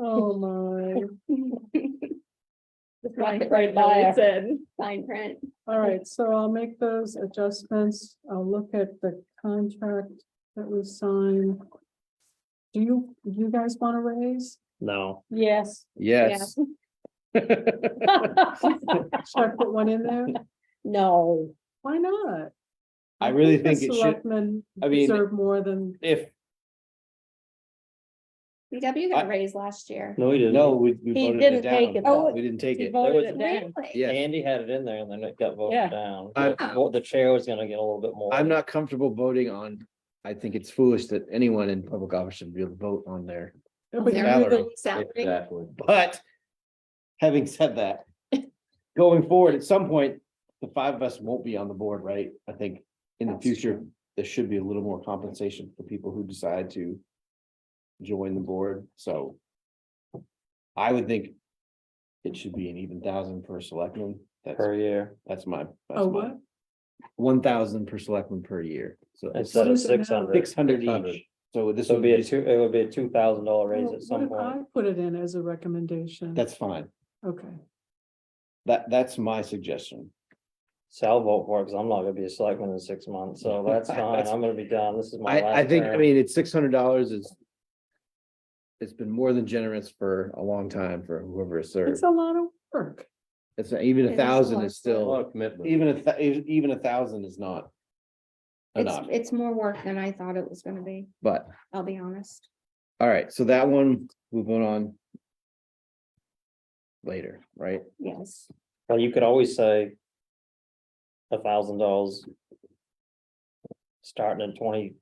Oh, my. Just walk it Right right by there. it said. Fine print. All right, so I'll make those adjustments. I'll look at the contract that was signed. Do you guys want to raise? No, Yes. yes. Should I put one in there? No, Why not? I really the think it should, selectmen I mean- deserve more than, if, BW got I- a raise last year. No, he didn't. no, we He voted didn't it take down. it, though. We didn't take He it. voted it Really? down. Yeah, Andy had it in there and then it got Yeah. voted down. I'm- The chair was gonna get a little bit more. I'm not comfortable voting on, I think it's foolish that anyone in public office should be able to vote on their, but Their you salary. really- salary. Exactly. but having said that, going forward, at some point, the five of us won't be on the board, right? I think in the future, there should be a little more compensation for people who decide to join the board, so I would think it should be an even thousand per selectman. Per year, That's my. Oh, what? 1,000 per selectman per year, so instead What of is it now? 600. 600 600. each. So this So would it'd be a be, two, it would be a $2,000 raise Well, at some what if point. I put it in as a recommendation? that's fine. Okay, That's my suggestion. So I'll vote for it, because I'm not gonna be a selectman in 6 months, so that's fine, I'm gonna be done, this is my last. I think, I term. mean, it's $600 is. It's been more than generous for a long time for whoever has served. it's a lot of work. It's even It a is a thousand lot is of A lot still, of commitment. even 1,000 is not. Enough, It's more work than I thought it was gonna be, but, I'll be honest. all right, so that one, we'll vote on. Later, right? Yes. Well, you could always say. $1,000. Starting in 20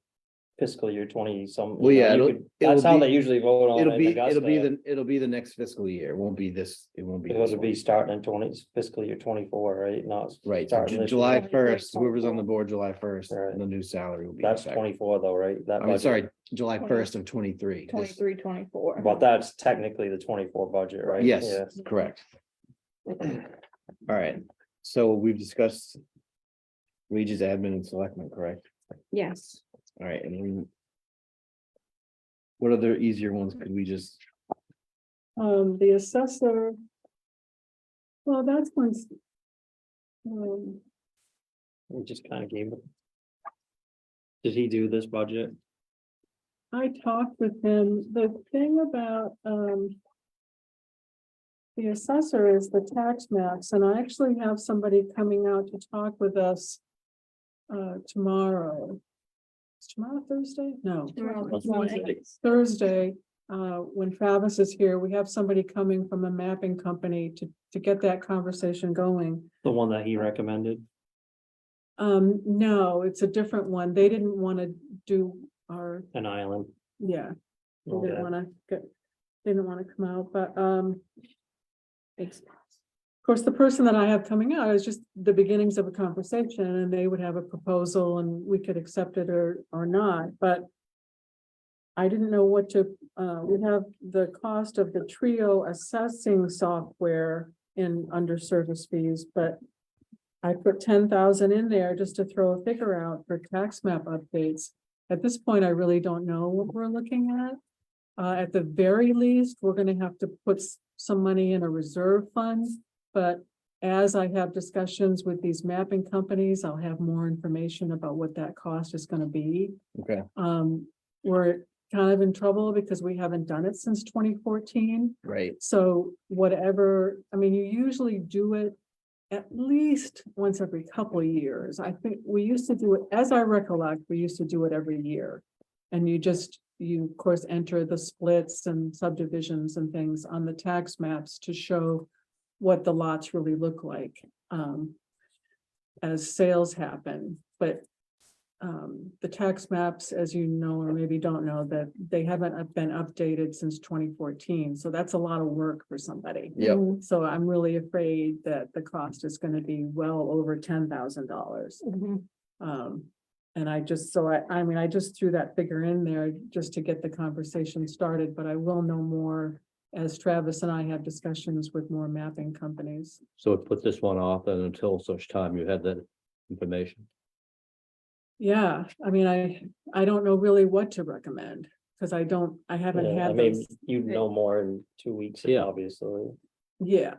fiscal year 20 some. Well, yeah, it'll That's how be- they usually vote on It'll it be, in Augusta. it'll be the next fiscal year, it won't be this, it won't be. It this would be one. starting in 20 fiscal year 24, right? Not. Right, so starting this July year. first, whoever's on the board July first, Right. the new salary will be. That's effective. 24 though, right? That I mean, budget. sorry, July first of 23. This- 23, 24. But that's technically the 24 budget, right? Yes, Yes. correct. All right, so we've discussed. Wages, admin and selectmen, correct? Yes. All right, and we. What other easier ones could we just, The assessor. Well, that's one's. We just kind of gave it. Did he do this budget? I talked with him, the thing about, the assessor is the tax maps, and I actually have somebody coming out to talk with us. Tomorrow. Is tomorrow Thursday? No. Tomorrow, Thursday, when Travis is here, we have somebody coming from a mapping company to get that conversation going. The one that he recommended? No, it's a different one. They didn't want to do our, An island. yeah. They didn't Okay. want to get, they didn't want to come out, but, of course, the person that I have coming out is just the beginnings of a conversation, and they would have a proposal and we could accept it or not, but. I didn't know what to, we have the cost of the Trio assessing software in under service fees, but. I put 10,000 in there just to throw a figure out for tax map updates. At this point, I really don't know what we're looking at. At the very least, we're gonna have to put some money in a reserve fund. But as I have discussions with these mapping companies, I'll have more information about what that cost is gonna be. okay, We're kind of in trouble because we haven't done it since 2014. right, So whatever, I mean, you usually do it at least once every couple of years. I think we used to do it, as I recollect, we used to do it every year. And you of course enter the splits and subdivisions and things on the tax maps to show what the lots really look like as sales happen. But the tax maps, as you know, or maybe don't know, that they haven't been updated since 2014. So that's a lot of work for somebody. yep, So I'm really afraid that the cost is gonna be well over $10,000. And I just, I mean, I just threw that figure in there just to get the conversation started, but I will know more as Travis and I have discussions with more mapping companies. So put this one off and until such time you had that information. Yeah, I mean, I don't know really what to recommend, because I haven't Yeah, I had mean, those. you'd know more in 2 weeks, Yeah. obviously. Yeah.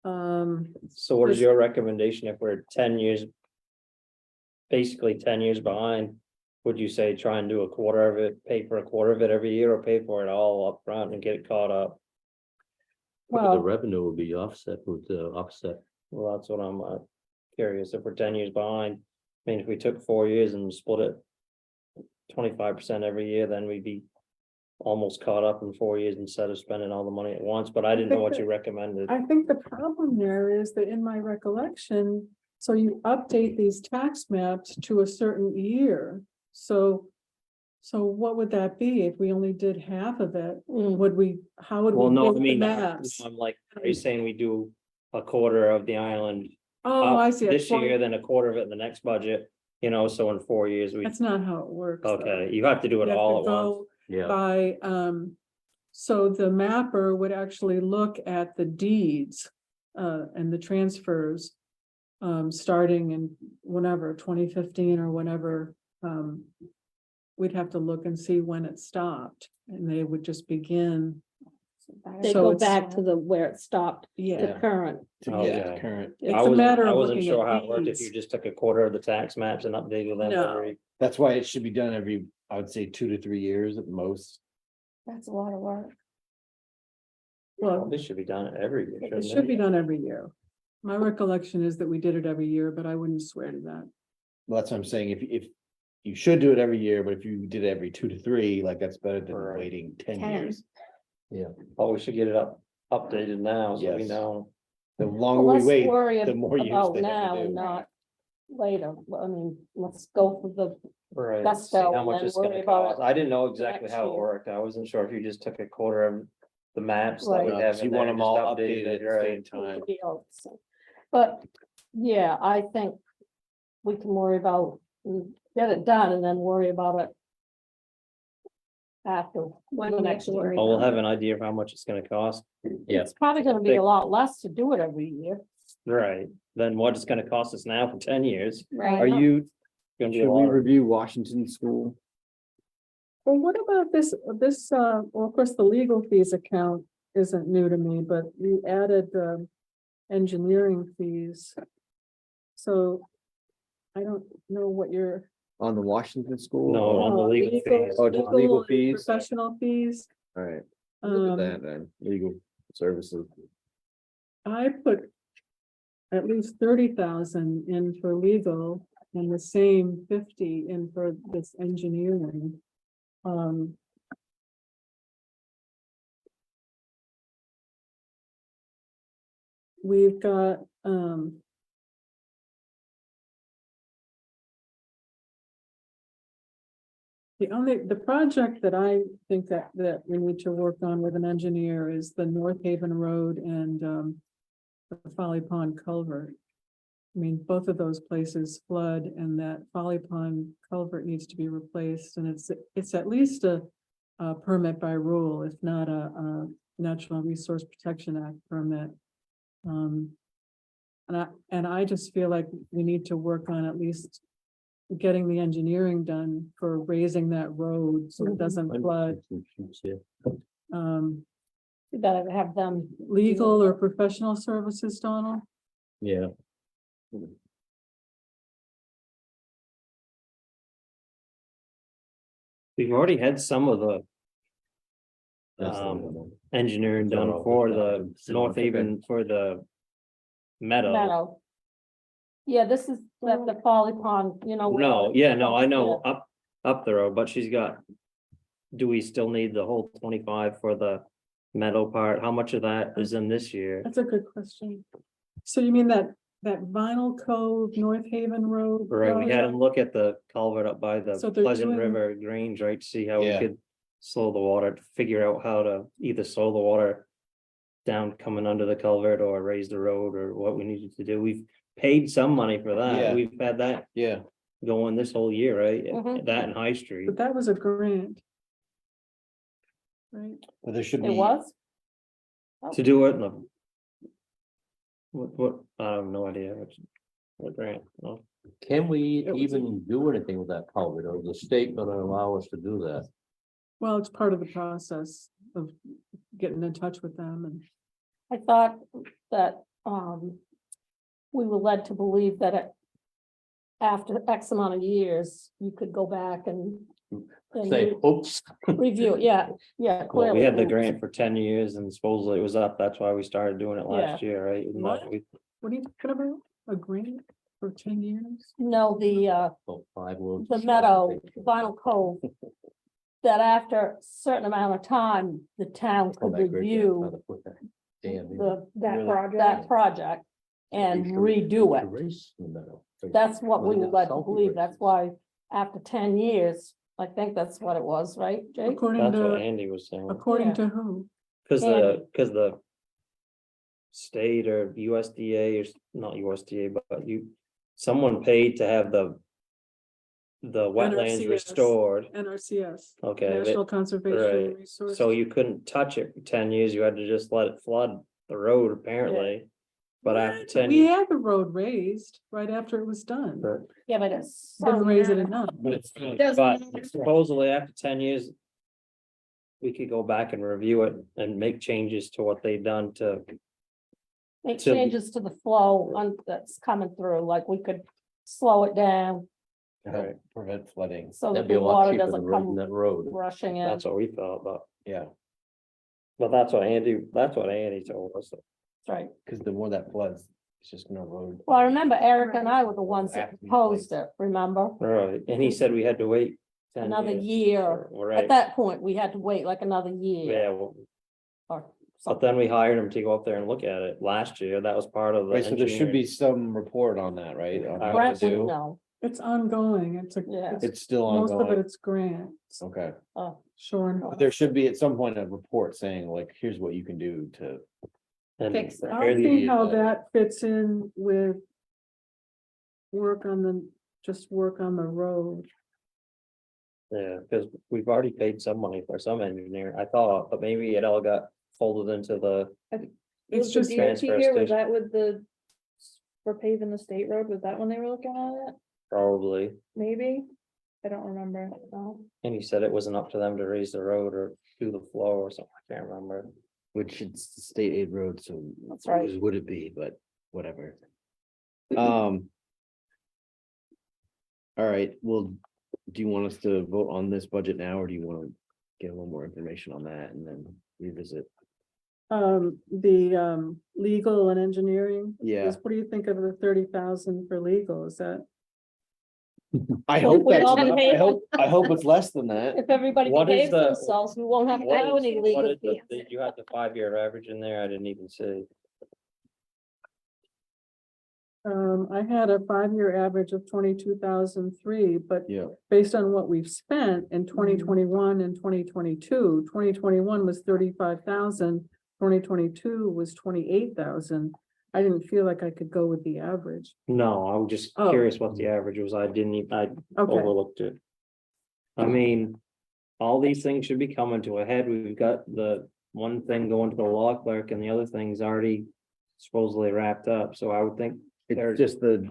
So what is Just- your recommendation if we're 10 years? Basically 10 years behind, would you say try and do a quarter of it, pay for a quarter of it every year, or pay for it all up front and get it caught up? The Well, revenue will be offset with the offset. Well, that's what I'm curious, if we're 10 years behind, mean, if we took 4 years and split it 25% every year, then we'd be almost caught up in 4 years instead of spending all the money at once, but I didn't know what you recommended. I think the problem there is that in my recollection, so you update these tax maps to a certain year. So what would that be if we only did half of it? Would we, how would Well, we no, build I the mean, maps? I'm like, are you saying we do a quarter of the island Oh, I see. this year, then a quarter of it in the next budget, you know, so in 4 years we, That's not how it works. though. okay, you have to do You it have to all at once. go Yeah, By, so the mapper would actually look at the deeds, and the transfers. Starting in whenever, 2015 or whenever, we'd have to look and see when it stopped, and they would just begin. They So go it's- back to the where it stopped, the Yeah, current. To Oh, get yeah. the current, it's I a wasn't- matter I of wasn't looking sure how at it worked, if you deeds. just took a quarter of the tax maps and updated them No. every. that's why it should be done every, I would say 2 to 3 years at most. That's a lot of work. Well, This should be done every year. it shouldn't should be done every year. My recollection is that we did it every year, but I wouldn't swear to that. Well, that's what I'm saying, if you should do it every year, but if you did it every 2 to 3, like that's better than Right. waiting 10 10. years. Oh, we should get it updated now, so we Yes. know. The Well, longer we let's wait, worry the more use about they have now to and do. not later. I mean, let's go for the, Right. Gusto, See how and much then it's gonna worry about cost. I didn't know exactly next how it year. worked. I wasn't sure if you just took a quarter of the maps that we Right. have So in you there want and them all just updated at it, the same right? time. deals. But, yeah, I think we can worry about, get it done and then worry about it after. When the we next actually year. worry Oh, we'll about have it. an idea of how much it's gonna cost. Yeah. It's probably gonna be a lot less to do it every year. Right, then what it's gonna cost us now for 10 years. Right. Are you, Gonna be a should we lot of- review Washington School? Well, what about this, well, of course, the legal fees account isn't new to me, but you added, engineering fees. So I don't know what your. On the Washington School? No, or- on the legal fees. Oh, just legal and fees? Professional fees. All right, look at Um, that then, legal services. I put at least 30,000 in for legal and the same 50 in for this engineering. We've got, the project that I think that we need to work on with an engineer is the North Haven Road and, the Folly Pond culvert. I mean, both of those places flood and that Folly Pond culvert needs to be replaced and it's at least a permit by rule, if not a Natural Resource Protection Act permit. And I just feel like we need to work on at least getting the engineering done for raising that road so it doesn't flood. You better have them. Legal or professional services, Donald? Yeah, We've already had some of the that's. engineering done No, for no, the no, North okay. Haven, for the meadow. Meadow. Yeah, this is the Folly Pond, you know. No, yeah, no, I know, up the road, but she's got. Do we still need the whole 25 for the meadow part? How much of that is in this year? That's a good question. So you mean that Vinyl Cove, North Haven Road? Right, we had project? them look at the culvert up by the So they're Pleasant doing- River Grange, right, to see how we Yeah. could slow the water, to figure out how to either slow the water down coming under the culvert or raise the road or what we needed to do. We've paid some money for Yeah. that. We've had that Yeah, going this whole year, right? Mhm. That and High Street. But that was a grant. Right? but there should be. It was? To do it, no. What, I have no idea. What grant, no. Can we It was- even do anything with that culvert, or is the state gonna allow us to do that? Well, it's part of the process of getting in touch with them and. I thought that, we were led to believe that after X amount of years, you could go back and Say, oops, review, it. Yeah, Well, we clearly. had the grant for 10 years and supposedly it was up. That's why we started doing it last year, right? And What? that we- What are you talking about? A grant? For 10 years? No, Oh, 5 loads. the meadow, Vinyl Cove. That after a certain amount of time, the town Oh, could that great, yeah, review another foot there. Damn, yeah. That that project. project and They should- redo they it. should race in the meadow. That's what we Well, they would got like to salty believe. That's races. why after 10 years, I think that's what it was, right, Jake? According That's what to, Andy was saying. according Yeah. to who? Cause Andy. the state or USDA or not USDA, but someone paid to have the wetlands NRCS. restored. NRCS, Okay, National Conservation right. Resource. so you couldn't touch it for 10 years. You had to just let it flood the road apparently. But after What? 10 We years. had the road raised right after it was done. Yeah, but it's. Didn't raise it enough. But supposedly after 10 years. We could go back and review it and make changes to what they've done to, Make to- changes to the flow on, that's coming through, like we could slow it down To help prevent flooding. so that That'd be the a lot water cheaper than doesn't roading come that road. rushing in. that's what we thought, Yeah, but that's what Andy told us. That's right. because the more that floods, it's just no road. Well, I remember Eric and I were the ones that Have to be proposed placed. it, remember? Right, and he said we had to wait 10 Another years. year. Right, At that point, we had to wait like another year yeah, well, or but something. then we hired him to go up there and look at it last year. That was part of the Right, so there should be engineering. some report on that, right? On what Brent to would do. know, It's ongoing. Yeah. It's still Most of it, ongoing. it's grants, Okay, sure. enough. but there should be at some point a report saying like, here's what you can do to. And Fix it. I don't see how that fits in with work on the road. Yeah, because we've already paid some money for some engineer, I thought, but maybe it all got folded into the, It's Was the just, DOT transfer here, was station. that with for paving the state road, was that when they were looking at it? probably. Maybe? I don't remember. And he said it wasn't up to them to raise the road or do the flow or something, I can't remember. Which it's the state aid road, so. That's right. whose would it be, but whatever. All right, well, do you want us to vote on this budget now, or do you want to get a little more information on that and then revisit? legal and engineering. Yeah, What do you think of the 30,000 for legal? Is that? I hope we that's, all behave. I hope it's less than that. If everybody What is behaves the- themselves, we won't have to What do is- any what legal is the- fees. Did you have the 5-year average in there? I didn't even see. I had a 5-year average of 22,003, but Yeah, based on what we've spent in 2021 and 2022, 2021 was 35,000, 2022 was 28,000. I didn't feel like I could go with the average. No, I was just Oh. curious what the average was. I didn't even, I Okay, overlooked it. I mean, all these things should be coming to a head. We've got the one thing going to the law clerk and the other thing's already supposedly wrapped up, so I would think. it's just the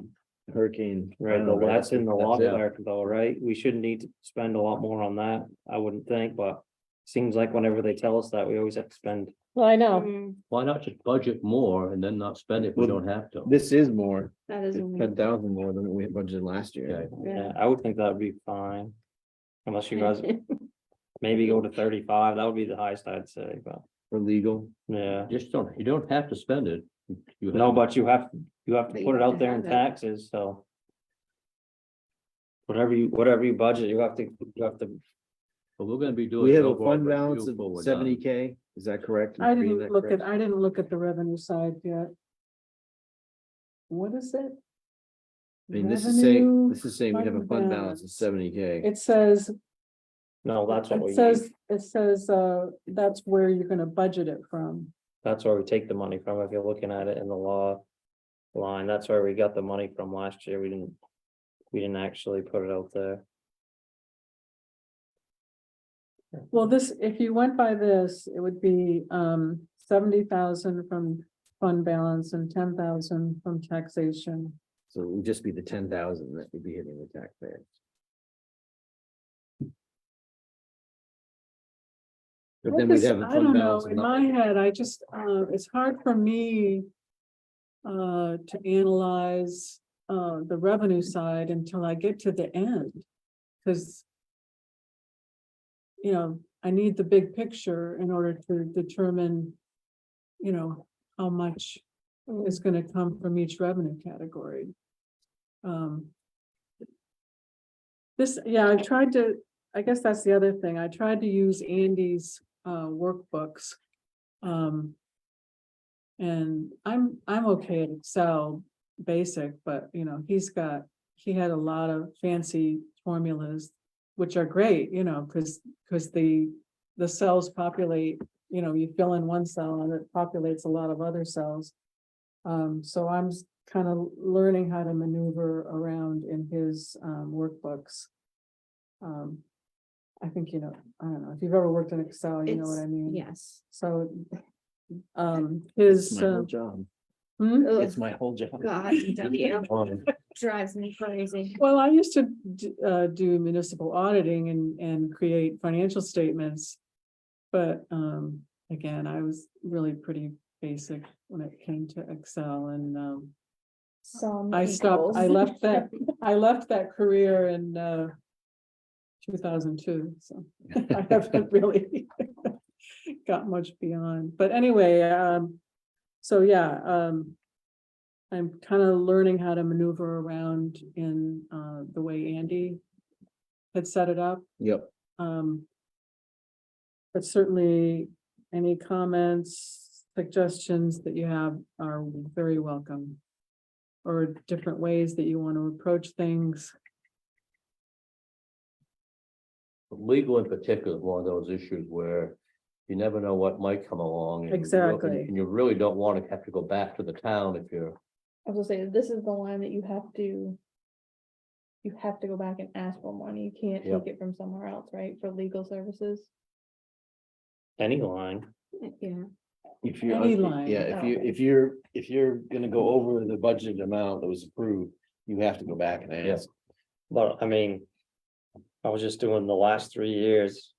hurricane. Right, I don't know, that's in the law that's it. clerk though, right? We shouldn't need to spend a lot more on that, I wouldn't think, but. Seems like whenever they tell us that, we always have to spend. Well, I know. Why not just budget more and then not spend it if we Well, don't have to? This is more, That is. it's 10,000 more than we had budgeted last year. Yeah, I would think that would be fine. Unless you guys maybe go to 35, that would be the highest I'd say, but For legal. yeah. You don't have to spend it. You No, have- but you have to But put you it have out to there in have it. taxes, so. Whatever you budget, you have to. But we're gonna be doing. We have an a overall fund balance review of before we're 70K, is that correct? I Reading didn't that look correct? at the revenue side yet. What is it? I mean, this is saying, Revenue this is saying we have a fund balance of 70K. It says, No, that's what we it need. says, that's where you're gonna budget it from. That's where we take the money from. If you're looking at it in the law line, that's where we got the money from last year. We didn't actually put it out there. Well, if you went by this, it would be, 70,000 from fund balance and 10,000 from taxation. So it would just be the 10,000 that would be hitting the taxpayer. But then we'd have a I fund don't know, balance. of in my nothing. head, it's hard for me to analyze the revenue side until I get to the end. Cause I need the big picture in order to determine, how much is gonna come from each revenue category. This, yeah, I guess that's the other thing. I tried to use Andy's workbooks. And I'm okay at Excel basic, but he had a lot of fancy formulas, which are great, because the cells populate, you fill in one cell and it populates a lot of other cells. So I'm kind of learning how to maneuver around in his workbooks. I think, I don't know, if you've ever worked in Excel, you know what I mean? Yes. So, It's his, my whole job. Ugh, It's my whole job. God, W drives me crazy. well, I used to do municipal auditing and create financial statements. But, again, I was really pretty basic when it came to Excel and, Some I left that career in 2002, so I haven't really got much beyond, but anyway, so yeah, I'm kind of learning how to maneuver around in the way Andy had set it up. Yep. But certainly any comments, suggestions that you have are very welcome. Or different ways that you want to approach things. Legal in particular is one of those issues where you never know what might come along. and you really- Exactly. And you really don't want to have to go back to the town if you're, I was gonna say, this is the line that you have to go back and ask for money. You can't Yep. take it from somewhere else, right? For legal services. Any line. Yeah. If you're, Any line. yeah, Oh. if you're gonna go over the budget amount that was approved, you have to go back and ask. But I mean, I was just doing the last 3 years.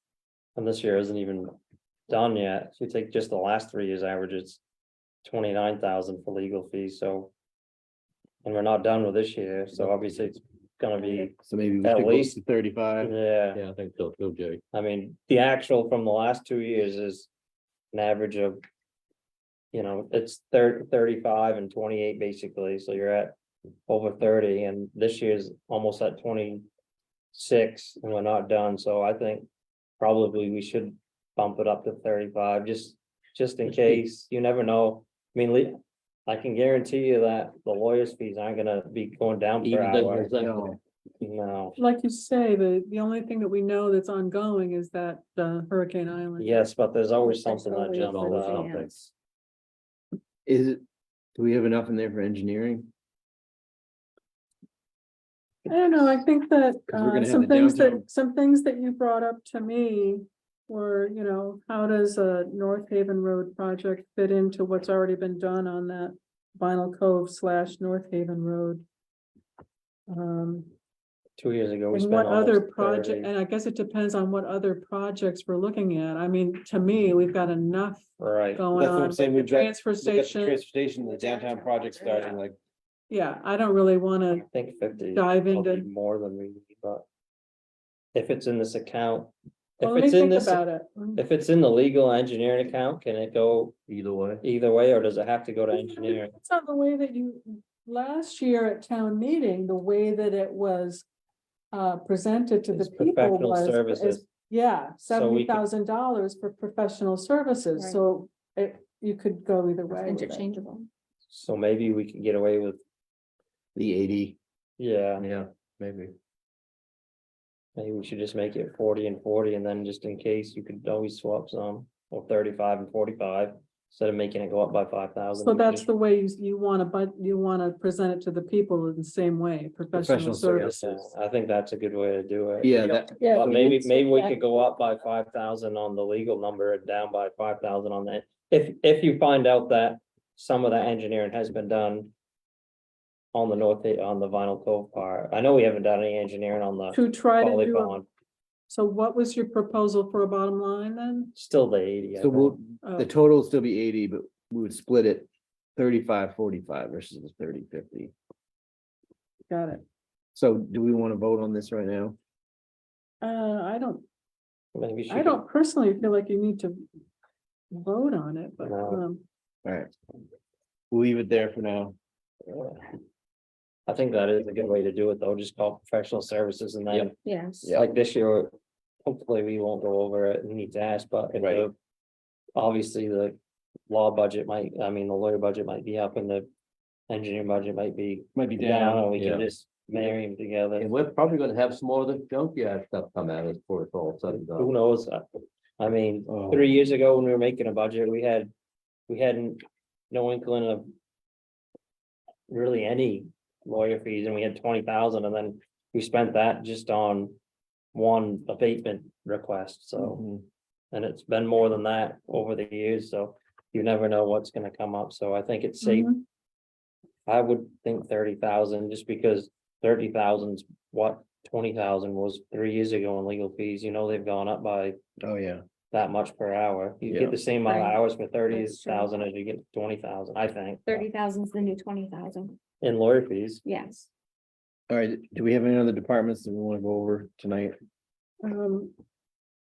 And this year isn't even done yet. If you take just the last 3 years average, it's 29,000 for legal fees, so. And we're not done with this year, so obviously it's gonna be, So maybe we At should go least- to 35. yeah, I think so too, Jay. I mean, the actual from the last 2 years is an average of. It's 35 and 28 basically, so you're at over 30, and this year's almost at 26, and we're not done, so I think. Probably we should bump it up to 35, just in case, you never know. I mean, I can guarantee you that the lawyer's fees aren't gonna be going down per Even hour. doesn't- No. No, Like you say, the only thing that we know that's ongoing is that Hurricane Island. yes, but there's always There's something that always jumps a out. chance. Is it, do we have enough in there for engineering? I don't know, I think that 'Cause we're gonna have some the things downtown- some things that you brought up to me were, how does a North Haven Road project fit into what's already been done on that Vinyl Cove / North Haven Road? 2 years ago, we And spent what other almost project, 30, and I guess it depends on what other projects we're looking at. I mean, to me, we've got enough right, going That's what on I'm with saying, the we've got- transfer Look at the station. transfer station, the downtown project starting like, Yeah, I don't really wanna I think 50. dive probably into, more than we need, but. If it's in this account, well, if let me it's in think this, about it. if it's in the legal engineering account, can it go Either way. either way, or does it have to go to engineering? It's on the way that last year at town meeting, the way that it was presented to the It's people professional was, services. yeah, So we could- $70,000 for professional services, Right. so you could go either way. with it. Interchangeable. So maybe we can get away with, the 80. yeah, Yeah, maybe. maybe we should just make it 40 and 40, and then just in case, you could always swap some, or 35 and 45. Instead of making it go up by 5,000. So that's the way you wanna, but you wanna present it to the people in the same way, professional Professional services. I think that's a good way to do it. Yeah, that, Yeah. But we maybe, can maybe we switch could go up by 5,000 on the legal number and down by 5,000 on that. If you find out that some of that engineering has been done. On the on the Vinyl Cove part. I know we haven't done any engineering on the To try to Folly do, Pond, so what was your proposal for a bottom line then? still the 80. I so we'll, think. Oh, the total will still be 80, but we would split it 35-45 versus the 30-50. Got it. So do we want to vote on this right now? I Maybe she I don't personally feel like you need to vote on it, but, No. All right. We'll leave it there for now. could- I think that is a good way to do it, though, just call professional services and then, Yep. Yes. Yeah. like this year, hopefully we won't go over it and need to ask, but if Right. obviously the law budget might, I mean, the lawyer budget might be up and the engineer budget might be Might be down, and down. we can yeah. just marry them together. And we're probably gonna have some more of the junkyard stuff come at us before it's all said and Who done. knows? I mean, Oh. 3 years ago when we were making a budget, we hadn't no inkling of really any lawyer fees, and we had 20,000, and then we spent that just on one abatement request, so. Mhm. And it's been more than that over the years, so you never know what's gonna come up, so I think it's safe. Mhm. I would think 30,000, just because 30,000's what 20,000 was 3 years ago in legal fees, they've gone up by Oh, yeah. that much per hour. You Yeah. get the same amount of Right. hours for That's 30,000 as you get 20,000, I think, 30,000 is the new 20,000. in lawyer fees. Yes. All right, do we have any other departments that we want to go over tonight?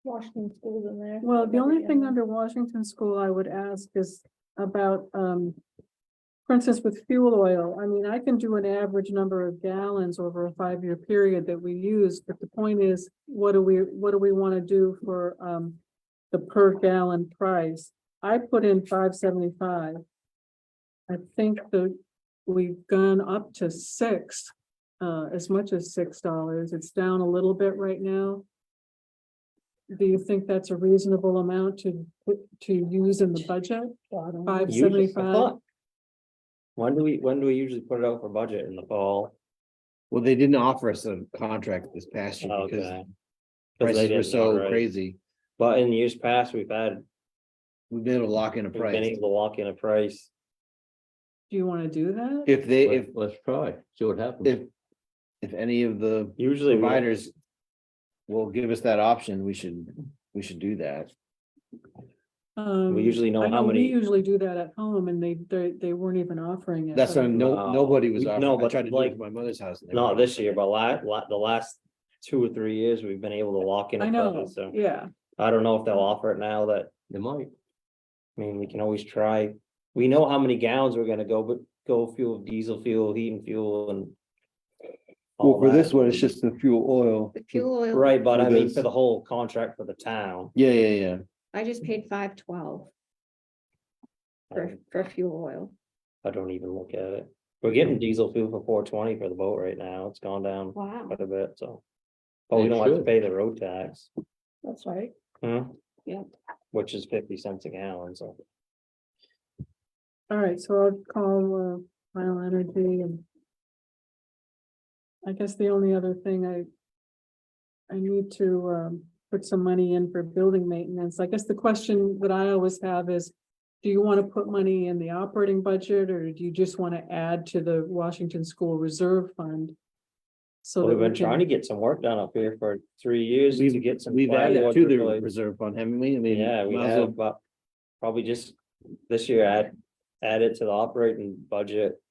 Washington School's in there. Well, the only thing Yeah. under Washington School I would ask is about, for instance, with fuel oil, I mean, I can do an average number of gallons over a 5-year period that we use, but the point is, what do we want to do for, the per gallon price? I put in $5.75. I think we've gone up to $6, as much as $6. It's down a little bit right now. Do you think that's a reasonable amount to use in the budget? Usually, I $5.75? thought- When do we usually put it out for budget in the fall? Well, they didn't offer us a contract this past year because Okay. 'Cause they prices were didn't, so alright. crazy. But in years past, we've We've been able to lock in a been price. able to lock in a price. Do you want to do that? If Let's try, see what happens. if any of the Usually, providers will give us that option, we should do that. we usually know I how We many. usually do that at home and they weren't even offering it. That's but- why No. nobody was No, offering. I but tried to do it like, for my mother's house. and they Not weren't this year, offering but the last 2 or 3 years, we've been able to lock in I a know, price, so yeah. I don't know if they'll offer it now that, They might. I mean, we can always try. We know how many gallons we're gonna go fuel, diesel fuel, heating fuel and. all that. one, it's just the fuel oil. The fuel oil, Right, but I For mean, this. for the whole contract for the town. Yeah. I just paid $5.12 for fuel oil. I don't even look at it. We're getting diesel fuel for $4.20 for the boat right now. It's gone down Wow. quite a bit, so. But we It don't have to should. pay the road tax, That's right. Yep. which is 50 cents a gallon, so. All right, so I'll call Final Energy and. I guess the only other thing I need to put some money in for building maintenance. I guess the question that I always have is, do you want to put money in the operating budget, or do you just want to add to the Washington School Reserve Fund? So We've that we been trying to get some work done up here for 3 years to get some. We've added plywood to the replaced. reserve fund, haven't we? I mean. Yeah, we might as well- have, but probably just this year add it to the operating budget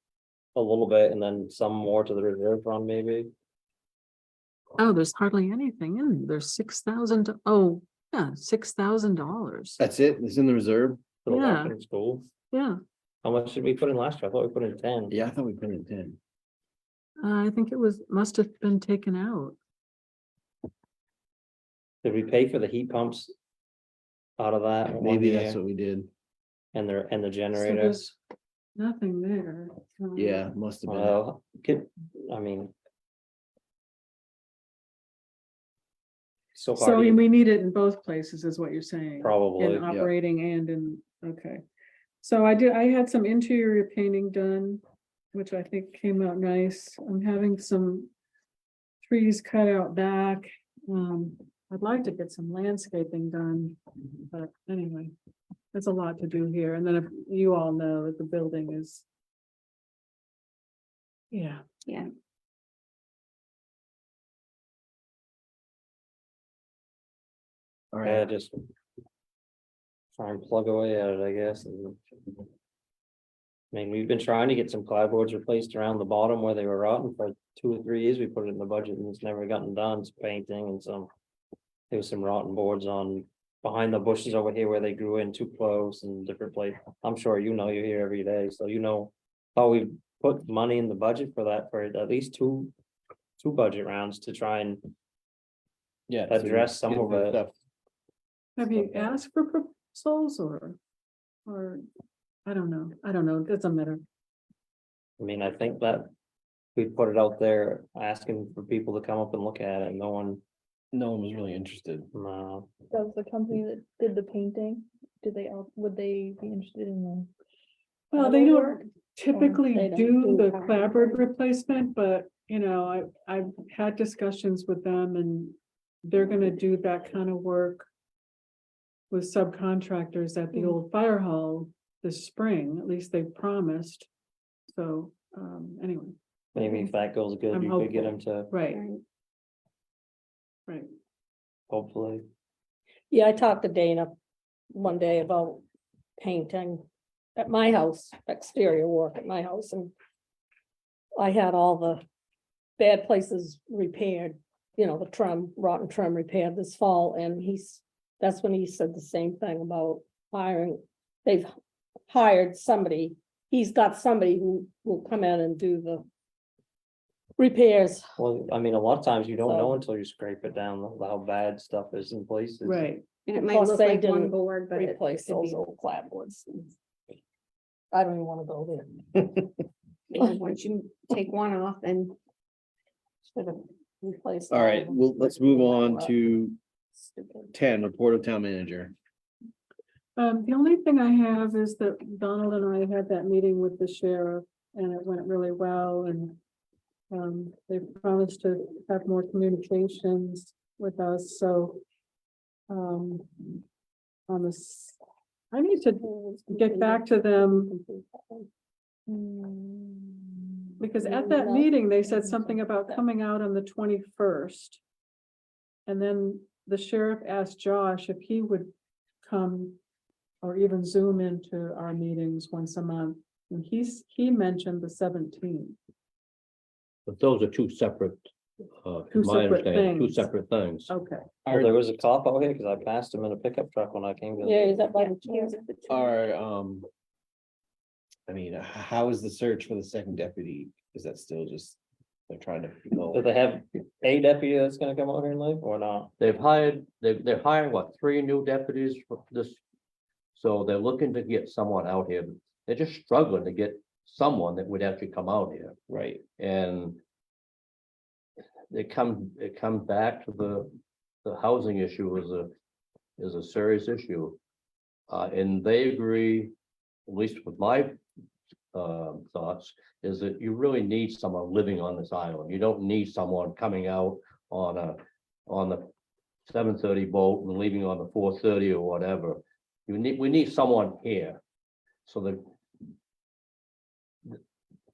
a little bit and then some more to the reserve fund maybe. Oh, there's hardly anything in, there's $6,000, oh, yeah, $6,000. That's it? It's in the reserve? For the Yeah. Washington School. Yeah, How much did we put in last year? I thought we put in 10. Yeah, I thought we put it in 10. I think must have been taken out. Did we pay for the heat pumps? Out of that one Maybe that's year? what we did. And the So generator? there's nothing there. Yeah, must have been. Well, I mean. So So hard, we need it in both places, is what you're saying? probably, In operating and in, okay. So I had some interior painting done, which I think came out nice. I'm having some trees cut out back. I'd like to get some landscaping done, but anyway, there's a lot to do here. And then if you all know that the building is. Yeah. Yeah. All yeah, right. just. Try and plug away at it, I guess. I mean, we've been trying to get some clapboards replaced around the bottom where they were rotten for 2 or 3 years. We put it in the budget and it's never gotten done. It's painting and there was some rotten boards on behind the bushes over here where they grew in too close and different places. I'm sure you're here every day, so you know how we've put money in the budget for that for at least two budget rounds to try and Yeah. address some of it. Have you asked for proposals or, I don't know, it doesn't matter. I mean, I think that we put it out there asking for people to come up and look at it, and no one, No one was really interested. no. That was the company that did the painting. Would they be interested in the? Well, they work? don't typically They don't do do the that. clapboard replacement, but, you know, I've had discussions with them and they're gonna do that kind of work with subcontractors at the old fire hall this spring, at least they promised. So, anyway, Maybe if that goes good, I'm you could get hopeful. them to, right, right. hopefully. Yeah, I talked to Dana one day about painting at my house, exterior work at my house, and I had all the bad places repaired, you know, the trim, rotten trim repaired this fall, and that's when he said the same thing about hiring. They've hired somebody, he's got somebody who will come in and do the repairs. Well, I mean, a lot of times you don't know So- until you scrape it down, how bad stuff is in places. Right, And it might Plus look they like one didn't board, but it Replace could those be- old clapboards. I don't even wanna go there. and once you take one off and Should've replaced All right, of them. well, let's move on to Stupid. 10, report of town manager. the only thing I have is that Donald and I had that meeting with the sheriff and it went really well and. They promised to have more communications with us, so. On this, I need to get back to them because at that meeting, they said something about coming out on the 21st. And then the sheriff asked Josh if he would come or even zoom into our meetings once a month. And he mentioned the 17th. But those are two separate, Two my separate understanding, two things. separate things. Okay, Well, there was a cop out here, cause I passed him in a pickup truck when I came. to- Yeah, is that by the here's chair? the two. Are, I mean, how is the search for the second deputy? Is that still just, they're trying to Do go? they have a deputy that's gonna come out here and live or not? They're hiring, what, 3 new deputies for this? So they're looking to get someone out here. They're just struggling to get someone that would actually come out here. Right, And it comes back to the housing issue is a serious issue. And they agree, at least with my thoughts, is that you really need someone living on this island. You don't need someone coming out on the 7:30 boat and leaving on the 4:30 or whatever. We need someone here. So that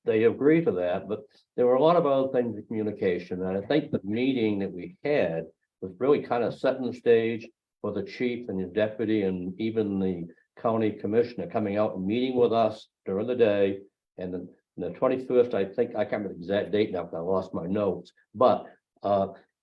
they agree to that, but there were a lot of other things in communication, and I think the meeting that we had was really kind of setting the stage for the chief and the deputy and even the county commissioner coming out and meeting with us during the day. And then the 21st, I think, I can't remember the exact date now, because I lost my notes, but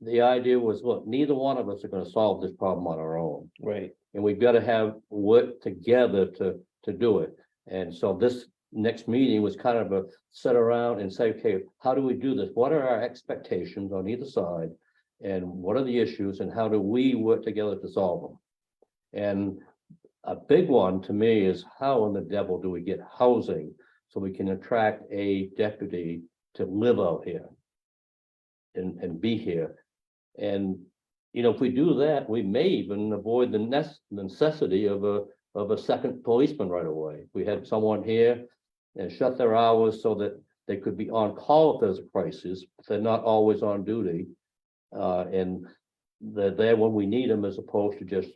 the idea was, look, neither one of us are gonna solve this problem on our own. right. And we've got to have work together to do it. And so this next meeting was kind of a sit around and say, okay, how do we do this? What are our expectations on either side? And what are the issues and how do we work together to solve them? And a big one to me is how in the devil do we get housing so we can attract a deputy to live out here and be here? And you know, if we do that, we may even avoid the necessity of a second policeman right away. We had someone here and shut their hours so that they could be on call if there's a crisis. They're not always on duty. And they're there when we need them as opposed to just,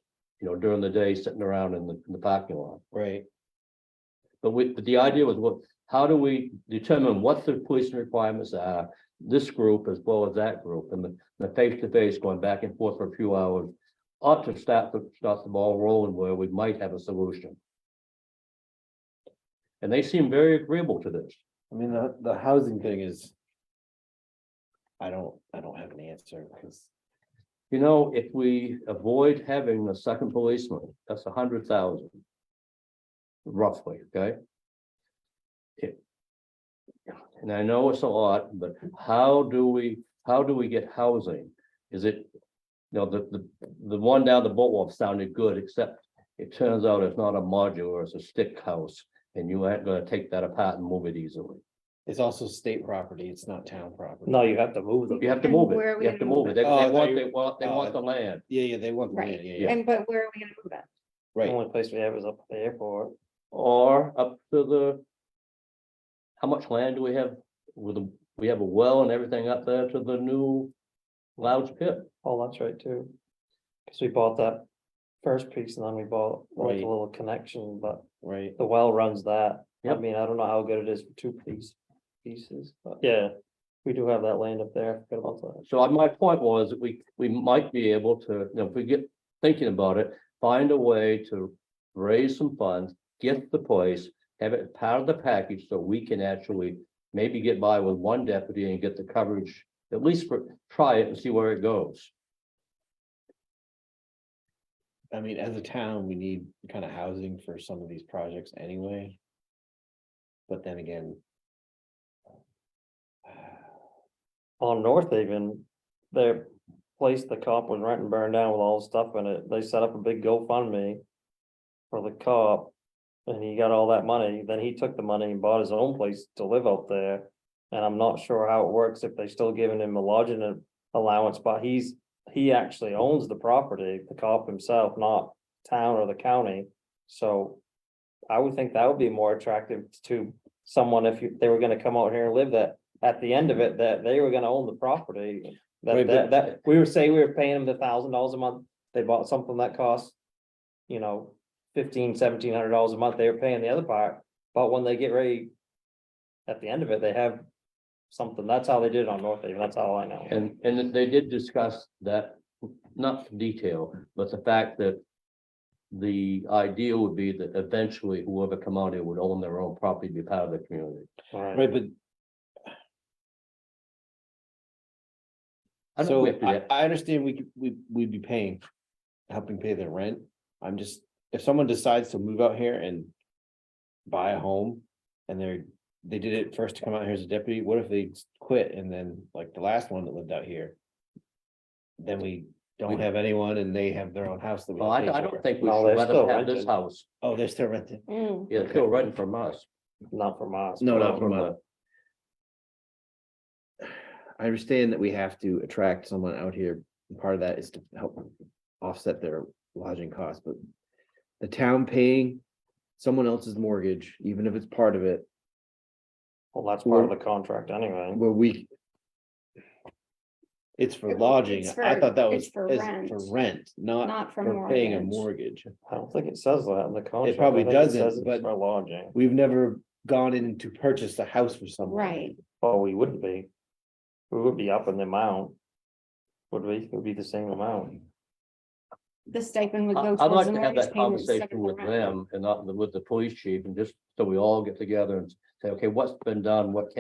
you know, during the day sitting around in the parking lot. Right. But the idea was, what, how do we determine what the police requirements are, this group as well as that group, and the face-to-face going back and forth for a few hours ought to start the ball rolling where we might have a solution. And they seem very agreeable to this. I mean, the housing thing is. I don't have an answer because, You know, if we avoid having a second policeman, that's 100,000. Roughly, okay? and I know it's a lot, but how do we get housing? Is it, the one down the boardwalk sounded good, except it turns out it's not a modular, it's a stick house, and you aren't gonna take that apart and move it easily. It's also state property, it's not town property. No, you have to move them. You have to And move where are it, we you have to gonna move move it. They it? Oh, I thought want, you- they want the land. Yeah, they want, the Right. land, yeah, And but where are we gonna move it? The right. only place we have is up at the airport. Or up to the. How much land do we have we have a well and everything up there to the new Louds pit? Oh, that's right too. Cause we bought that first piece and then we bought like Right. a little connection, but Right. the well runs that. I Yep. mean, I don't know how good it is for two pieces, but yeah, we do have that land up there. I forgot about that. So my point was that we might be able to, if we get thinking about it, find a way to raise some funds, get the place, have it part of the package so we can actually maybe get by with one deputy and get the coverage, at least try it and see where it goes. I mean, as a town, we need kind of housing for some of these projects anyway. But then again. On North Haven, their place the cop was renting burned down with all the stuff in it. They set up a big GoFundMe for the cop. And he got all that money. Then he took the money and bought his own place to live out there. And I'm not sure how it works, if they still giving him a lodging allowance, but he actually owns the property, the cop himself, not town or the county. So I would think that would be more attractive to someone if they were gonna come out here and live, that at the end of it, that they were gonna own the property. Right, but- That we were saying we were paying them $1,000 a month. They bought something that cost, $1,500-$1,700 a month. They were paying the other part, but when they get ready. At the end of it, they have something. That's how they did it on North Haven. That's all I know. And they did discuss that, not in detail, but the fact that. The idea would be that eventually whoever come out here would own their own property, be part of the community. Right, but I don't so know if we have to- I understand we'd be paying, helping pay their rent. I'm just, if someone decides to move out here and buy a home and they did it first to come out here as a deputy, what if they quit and then like the last one that lived out here? Then we don't have anyone and they have their own house that we. Well, I pay don't for. think we No, should they're let still them have this renting. house. Oh, they're still renting. Mm. Yeah, they're still renting from us. Not from us. No, but not from us. the- I understand that we have to attract someone out here. and Part of that is to help offset their lodging costs, but the town paying someone else's mortgage, even if it's part of it, Well, that's part of the contract anyway. where we. It's for lodging. It's I for- thought that was it's for is rent. for rent, not Not for for paying a mortgage. mortgage. I don't think it says that in the contract. probably I think doesn't, says it's but- For lodging. We've never gone in to purchase a house for someone. Right, Oh, we wouldn't be. We would be up in the amount. Would we? It would be the same amount. the stipend would go I'd towards like the to have mortgage that payment instead conversation of the with rent. them and not with the police chief, and just so we all get together and say, okay, what's been done, what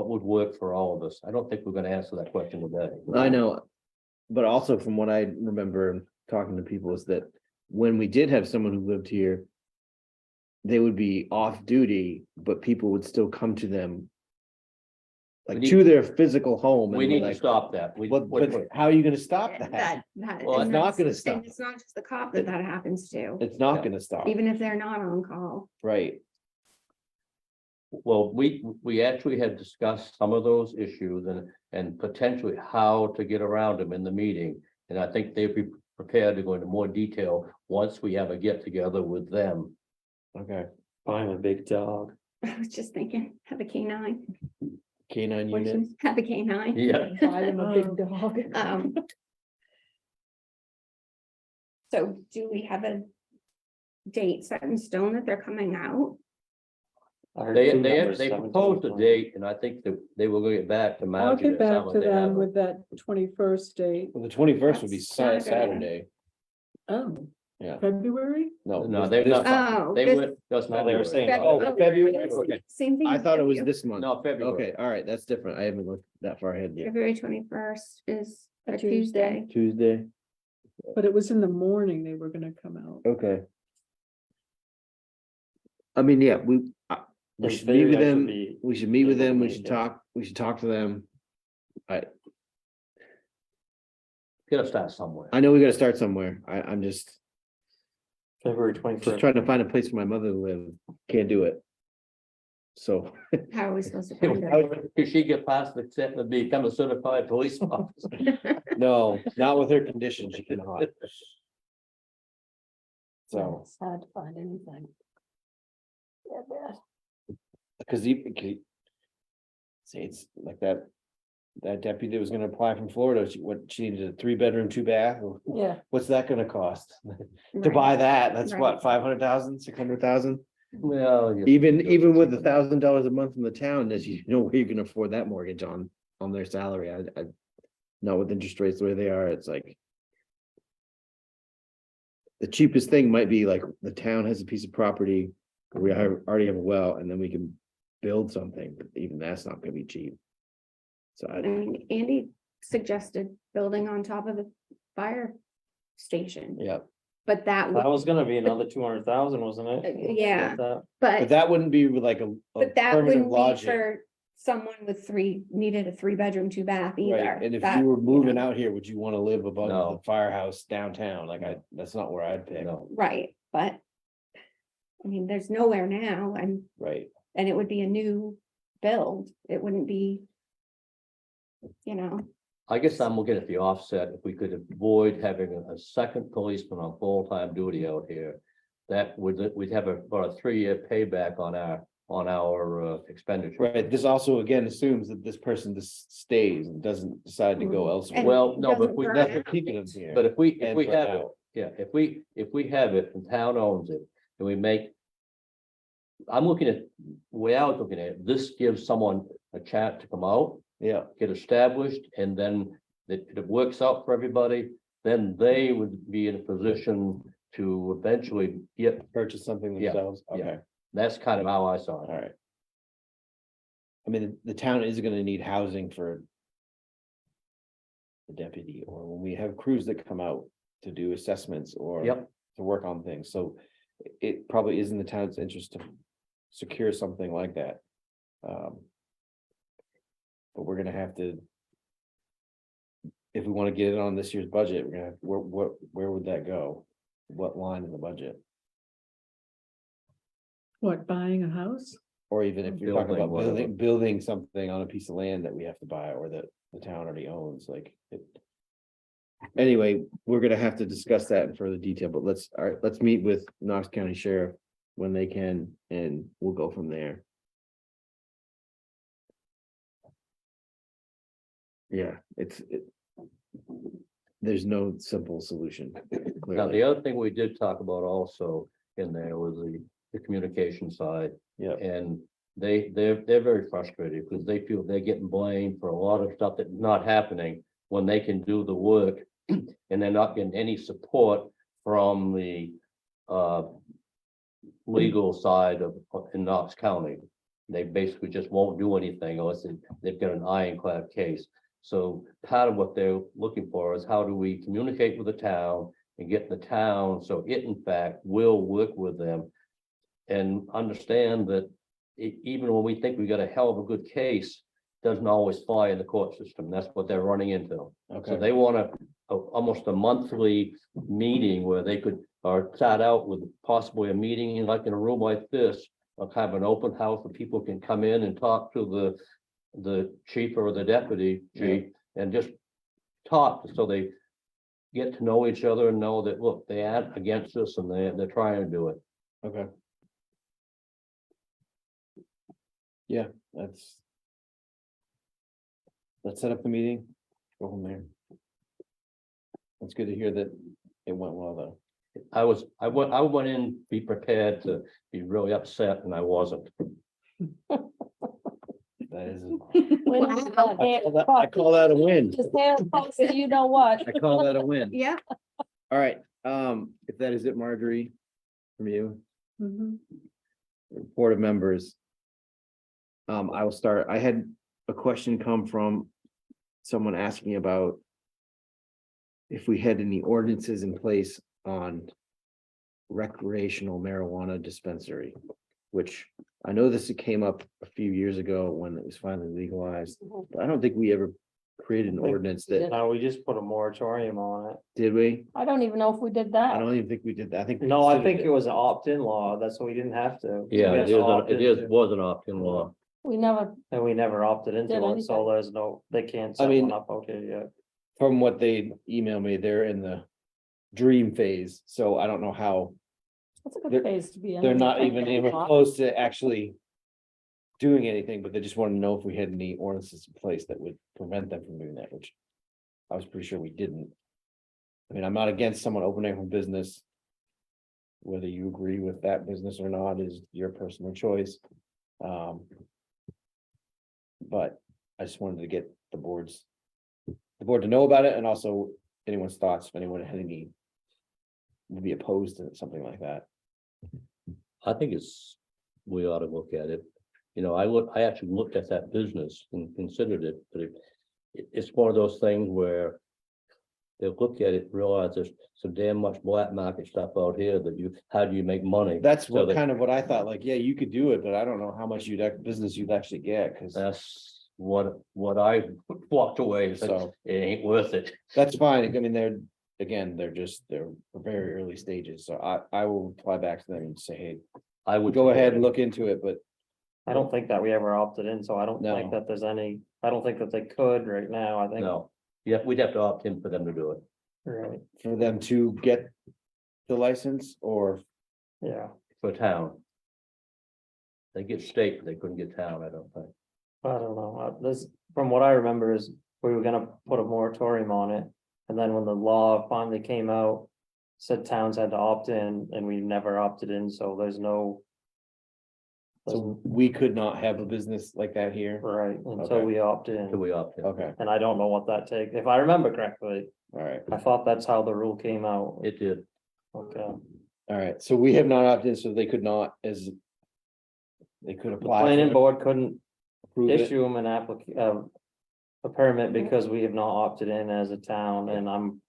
would work for all of us? I don't think we're gonna answer that question today. I know, but also from what I remember talking to people is that when we did have someone who lived here. They would be off duty, but people would still come to them. Like We need- to their physical home. We and need we're to like, stop that. But how are you gonna stop that? That. Well, it's and not that's- gonna and stop. It's not just the cop that happens to, It's not gonna stop, even if they're not on call. right? Well, we actually had discussed some of those issues and potentially how to get around them in the meeting. And I think they'd be prepared to go into more detail once we have a get together with them. Okay, I'm a big dog. I was just thinking, have a canine. K-9 unit, Have a canine. Yeah. Buy them a big dog. So do we have a date set in stone that they're coming out? I heard They two numbers, 17, proposed a 20. date, and I think that they will get back to I'll Margie. get That back sounds to like they have them a- with that 21st date. well, the 21st would be That's Saturday. Saturday, Oh. Yeah. February? no. No, this- they're this- not. Oh. They this- went, that's No, they were February. saying- Oh, February, Okay. Same thing. I as thought it was W. this month. No, February. Okay, all right, that's different, I haven't looked that far ahead yet. February 21st is a Tuesday. Tuesday. Tuesday, But it was in the morning they were gonna come out. okay. I mean, yeah, We In should meet theory, with I should them, be we should meet with able to them, we make should it. talk to them. Gotta start somewhere. I know we gotta start somewhere. I'm just February 21st. trying to find a place for my mother to live. Can't do it. So, How are we supposed to find How it? Could she get past the except to become a certified police officer? no, not with her condition, she cannot. So, It's hard to find anything. Yeah, bad. because you say it's like that deputy that was gonna apply from Florida, she needed a 3-bedroom, 2-bath. Yeah, What's that gonna cost? To Right. buy that, that's what, Right. 500,000, 600,000? Well. Even with $1,000 a month from the town, there's no way you can afford that mortgage on their salary. I not with interest rates the way they are, it's like. The cheapest thing might be like the town has a piece of property, we already have a well, and then we can build something, but even that's not gonna be cheap. So I I, mean, Andy suggested building on top of the fire station, yeah, but that That would, was gonna be another 200,000, wasn't it? yeah. That- but but, that wouldn't be like a but that permanent wouldn't be lodging. for someone with needed a 3-bedroom, 2-bath either. Right, and if That, you were moving know, out here, would you wanna live above No. the firehouse downtown? Like that's not where I'd pick. No, Right, but. I mean, there's nowhere now, Right, and it would be a new build, it wouldn't be. You know, I guess I'm looking at the offset, if we could avoid having a second policeman on full-time duty out here. That we'd have about a 3-year payback on our expenditure. right, this also again assumes that this person just stays and doesn't decide to go elsewhere. and Well, no, but doesn't we- burn That's out. what keeping them here. But if we and burn have it, out. yeah, if we have it and town owns it, and we make. I'm looking at, the way I was looking at it, this gives someone a chance to come out, Yeah, get established, and then if it works out for everybody, then they would be in a position to eventually get, purchase something Yeah, themselves, yeah. okay, that's kind of how I saw all it. right. I mean, the town is gonna need housing for. The deputy, or when we have crews that come out to do assessments or. Yep. To work on things, so it probably is in the town's interest to secure something like that. But we're gonna have to. If we wanna get it on this year's budget, we're gonna have, where would that go? What line in the budget? What, buying a house? Or even if you're talking Building, about whatever. building something on a piece of land that we have to buy or that the town already owns, like it. Anyway, we're gonna have to discuss that in further detail, but all right, let's meet with Knox County Sheriff when they can, and we'll go from there. Yeah, there's no simple solution, Now, clearly. the other thing we did talk about also in there was the communication side. Yeah, And they're very frustrated because they feel they're getting blamed for a lot of stuff that's not happening when they can do the work. And they're not getting any support from the legal side in Knox County. They basically just won't do anything unless they've got an ironclad case. So part of what they're looking for is how do we communicate with the town and get the town, so it in fact will work with them. And understand that even when we think we got a hell of a good case, doesn't always fly in the court system. That's what they're running into. So okay, they want almost a monthly meeting where they could, or start out with possibly a meeting in like in a room like this. Or kind of an open house where people can come in and talk to the chief or the deputy chief and just talk, so they get to know each other and know that, look, they aren't against us and they're trying to do it. okay. Yeah, let's set up the meeting, go from there. It's good to hear that it went well, though. I went in, be prepared to be really upset, and I wasn't. That is, When Wow. you got hair I call that a win. Just hair puffs, you know what? I call that a win. yeah, All right, if that is it, Marjorie, from you, Mhm. Board of Members. I will start. I had a question come from someone asking about if we had any ordinances in place on recreational marijuana dispensary, which I know this came up a few years ago when it was finally legalized, but I don't think we ever created an ordinance that, No, we just put a moratorium on it. did we? I don't even know if we did I that. don't even think we did that. I think. we No, I considered think it was an opt-in law. That's why we didn't have to. Yeah, We it had to is, opt it into- is, was an opt-in law. We never, And we never opted into Did it, so anything. there's no, they can't I set mean- one up out here yet. From what they emailed me, they're in the dream phase, so I don't know how, it's a good They're- phase to be in. they're not even close to actually doing anything, but they just want to know if we had any ordinances in place that would prevent them from doing that, which I was pretty sure we didn't. I mean, I'm not against someone opening a business. Whether you agree with that business or not is your personal choice. But I just wanted to get the board to know about it, and also anyone's thoughts, if anyone had any would be opposed to something like that. I think we ought to look at it. You know, I actually looked at that business and considered it, but it's one of those things where they look at it, realize there's so damn much black market stuff out here that how do you make money? That's So what that- kind of what I thought, like, yeah, you could do it, but I don't know how much business you'd actually get, because That's what I walked away, and said, so it ain't worth it. that's fine. I mean, they're very early stages, so I will reply back to them and say, hey, I would go ahead and look into it, but I don't think that we ever opted in, so I don't No. think that there's any, I don't think that they could right now, I think. No, yeah, we'd have to opt in for them to do it. Right, for them to get the license, or yeah, For town. They get state, but they couldn't get town, I don't think. I don't know, this, from what I remember is we were gonna put a moratorium on it. And then when the law finally came out, said towns had to opt in, and we never opted in, so there's no. so we could not have a business like that here. Right, Okay. until we opt Do in, we opt in? Okay, and I don't know what that takes, if I remember correctly, all right, I thought that's how the rule came out. It did. Okay, all right, so we have not opted in, so they could not they could the apply. planning for it, board couldn't approve it. issue them an a permit because we have not opted in as a town, and I'm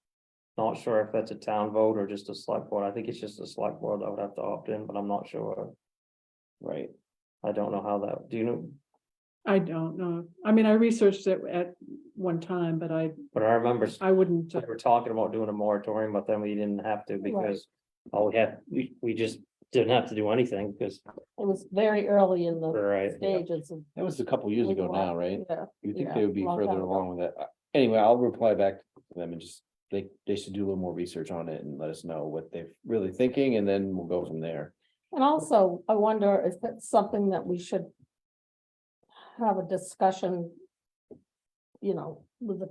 not sure if that's a town vote or just a select board. I think it's just a select board that would have to opt in, but I'm not sure. Right, I don't know how that, do you know? I don't know. I mean, I researched it at one time, but But I remember I wouldn't. we were talking about doing a moratorium, but then we didn't have to because we just didn't have to do anything because, It was very early in the right, stages of. that was a couple years ago now, right? Yeah, You think Yeah, they would be long further time ago. along with that? Anyway, I'll reply back to them and just, they should do a little more research on it and let us know what they're really thinking, and then we'll go from there. and also, I wonder if that's something that we should have a discussion, you know, with the,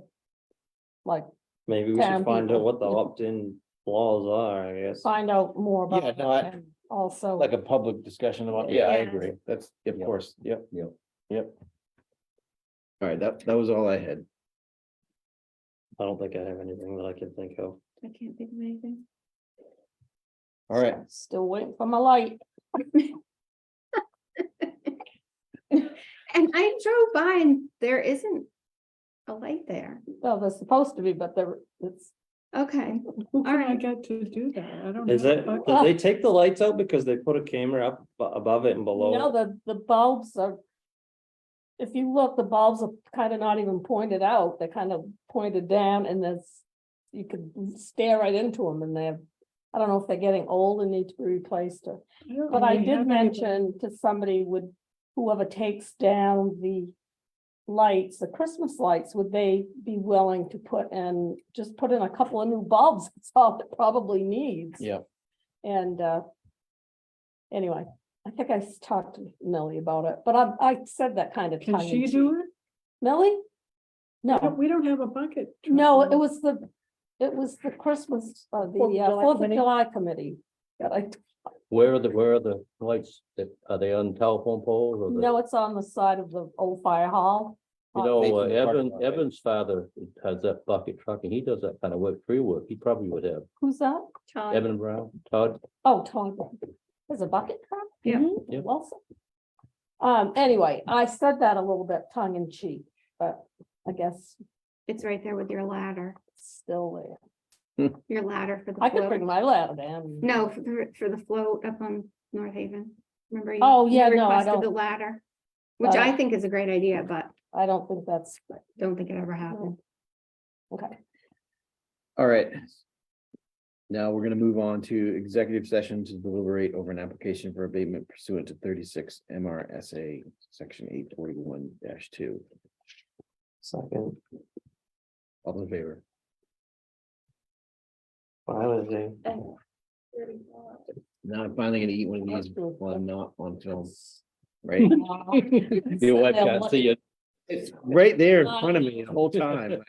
like, maybe we Town should find out people. what the opt-in laws are, I guess. find out more about. Yeah, it no, and Also, Like a public discussion about, yeah, I Yeah. agree, that's, of Yep. course, yep. Yep. Yep. All right, that was all I had. I don't think I have anything that I can think of. I can't think of anything. All right, still waiting for my light. And I drove by and there isn't a light there. Well, they're supposed to be, but it's, Okay, Who can I Alright. get to do that? I don't. Is have a it, bucket. did they take the lights out because they put a camera up above it and you below? know, it? the bulbs are. If you look, the bulbs are kind of not even pointed out, they're kind of pointed down, and you could stare right into them, and I don't know if they're getting old and need to be replaced, or. don't But I really did have any- mention to somebody, would whoever takes down the lights, the Christmas lights, would they be willing to put in a couple of new bulbs? That's all it probably needs. yeah, And anyway, I think I talked to Millie about it, but I said that kind of Can tongue in she cheek. do it? Millie? No, We don't have a bucket. truck. no, it was the Christmas, the July 4th of committee? July committee. that I Where are the lights that, are they on telephone poles or? No, it's on the side of the old fire hall. You know, Facing the parking Evan, lot, right? Evan's father has that bucket truck and he does that kind of work, free work. He probably would have. Who's that? Todd. Evan Brown, Todd, Oh, Todd. There's a bucket truck? Yeah. Yeah. Wilson. Anyway, I said that a little bit tongue in cheek, but I guess It's right there with your ladder, it's still there. your ladder for the I could bring float. my ladder down. No, for the float up on North Haven. Remember? Oh, you yeah, no, I requested don't- The ladder, which I think is a great idea, but I don't think that's, don't think it ever happened. okay. All right. Now we're gonna move on to executive session to deliberate over an application for abatement pursuant to 36 MRSA, section 841-2. Second, All in favor? biology. Now I'm finally gonna eat one of these while I'm not on film, right? Your webcam, see you. It's right there in front of me the whole time.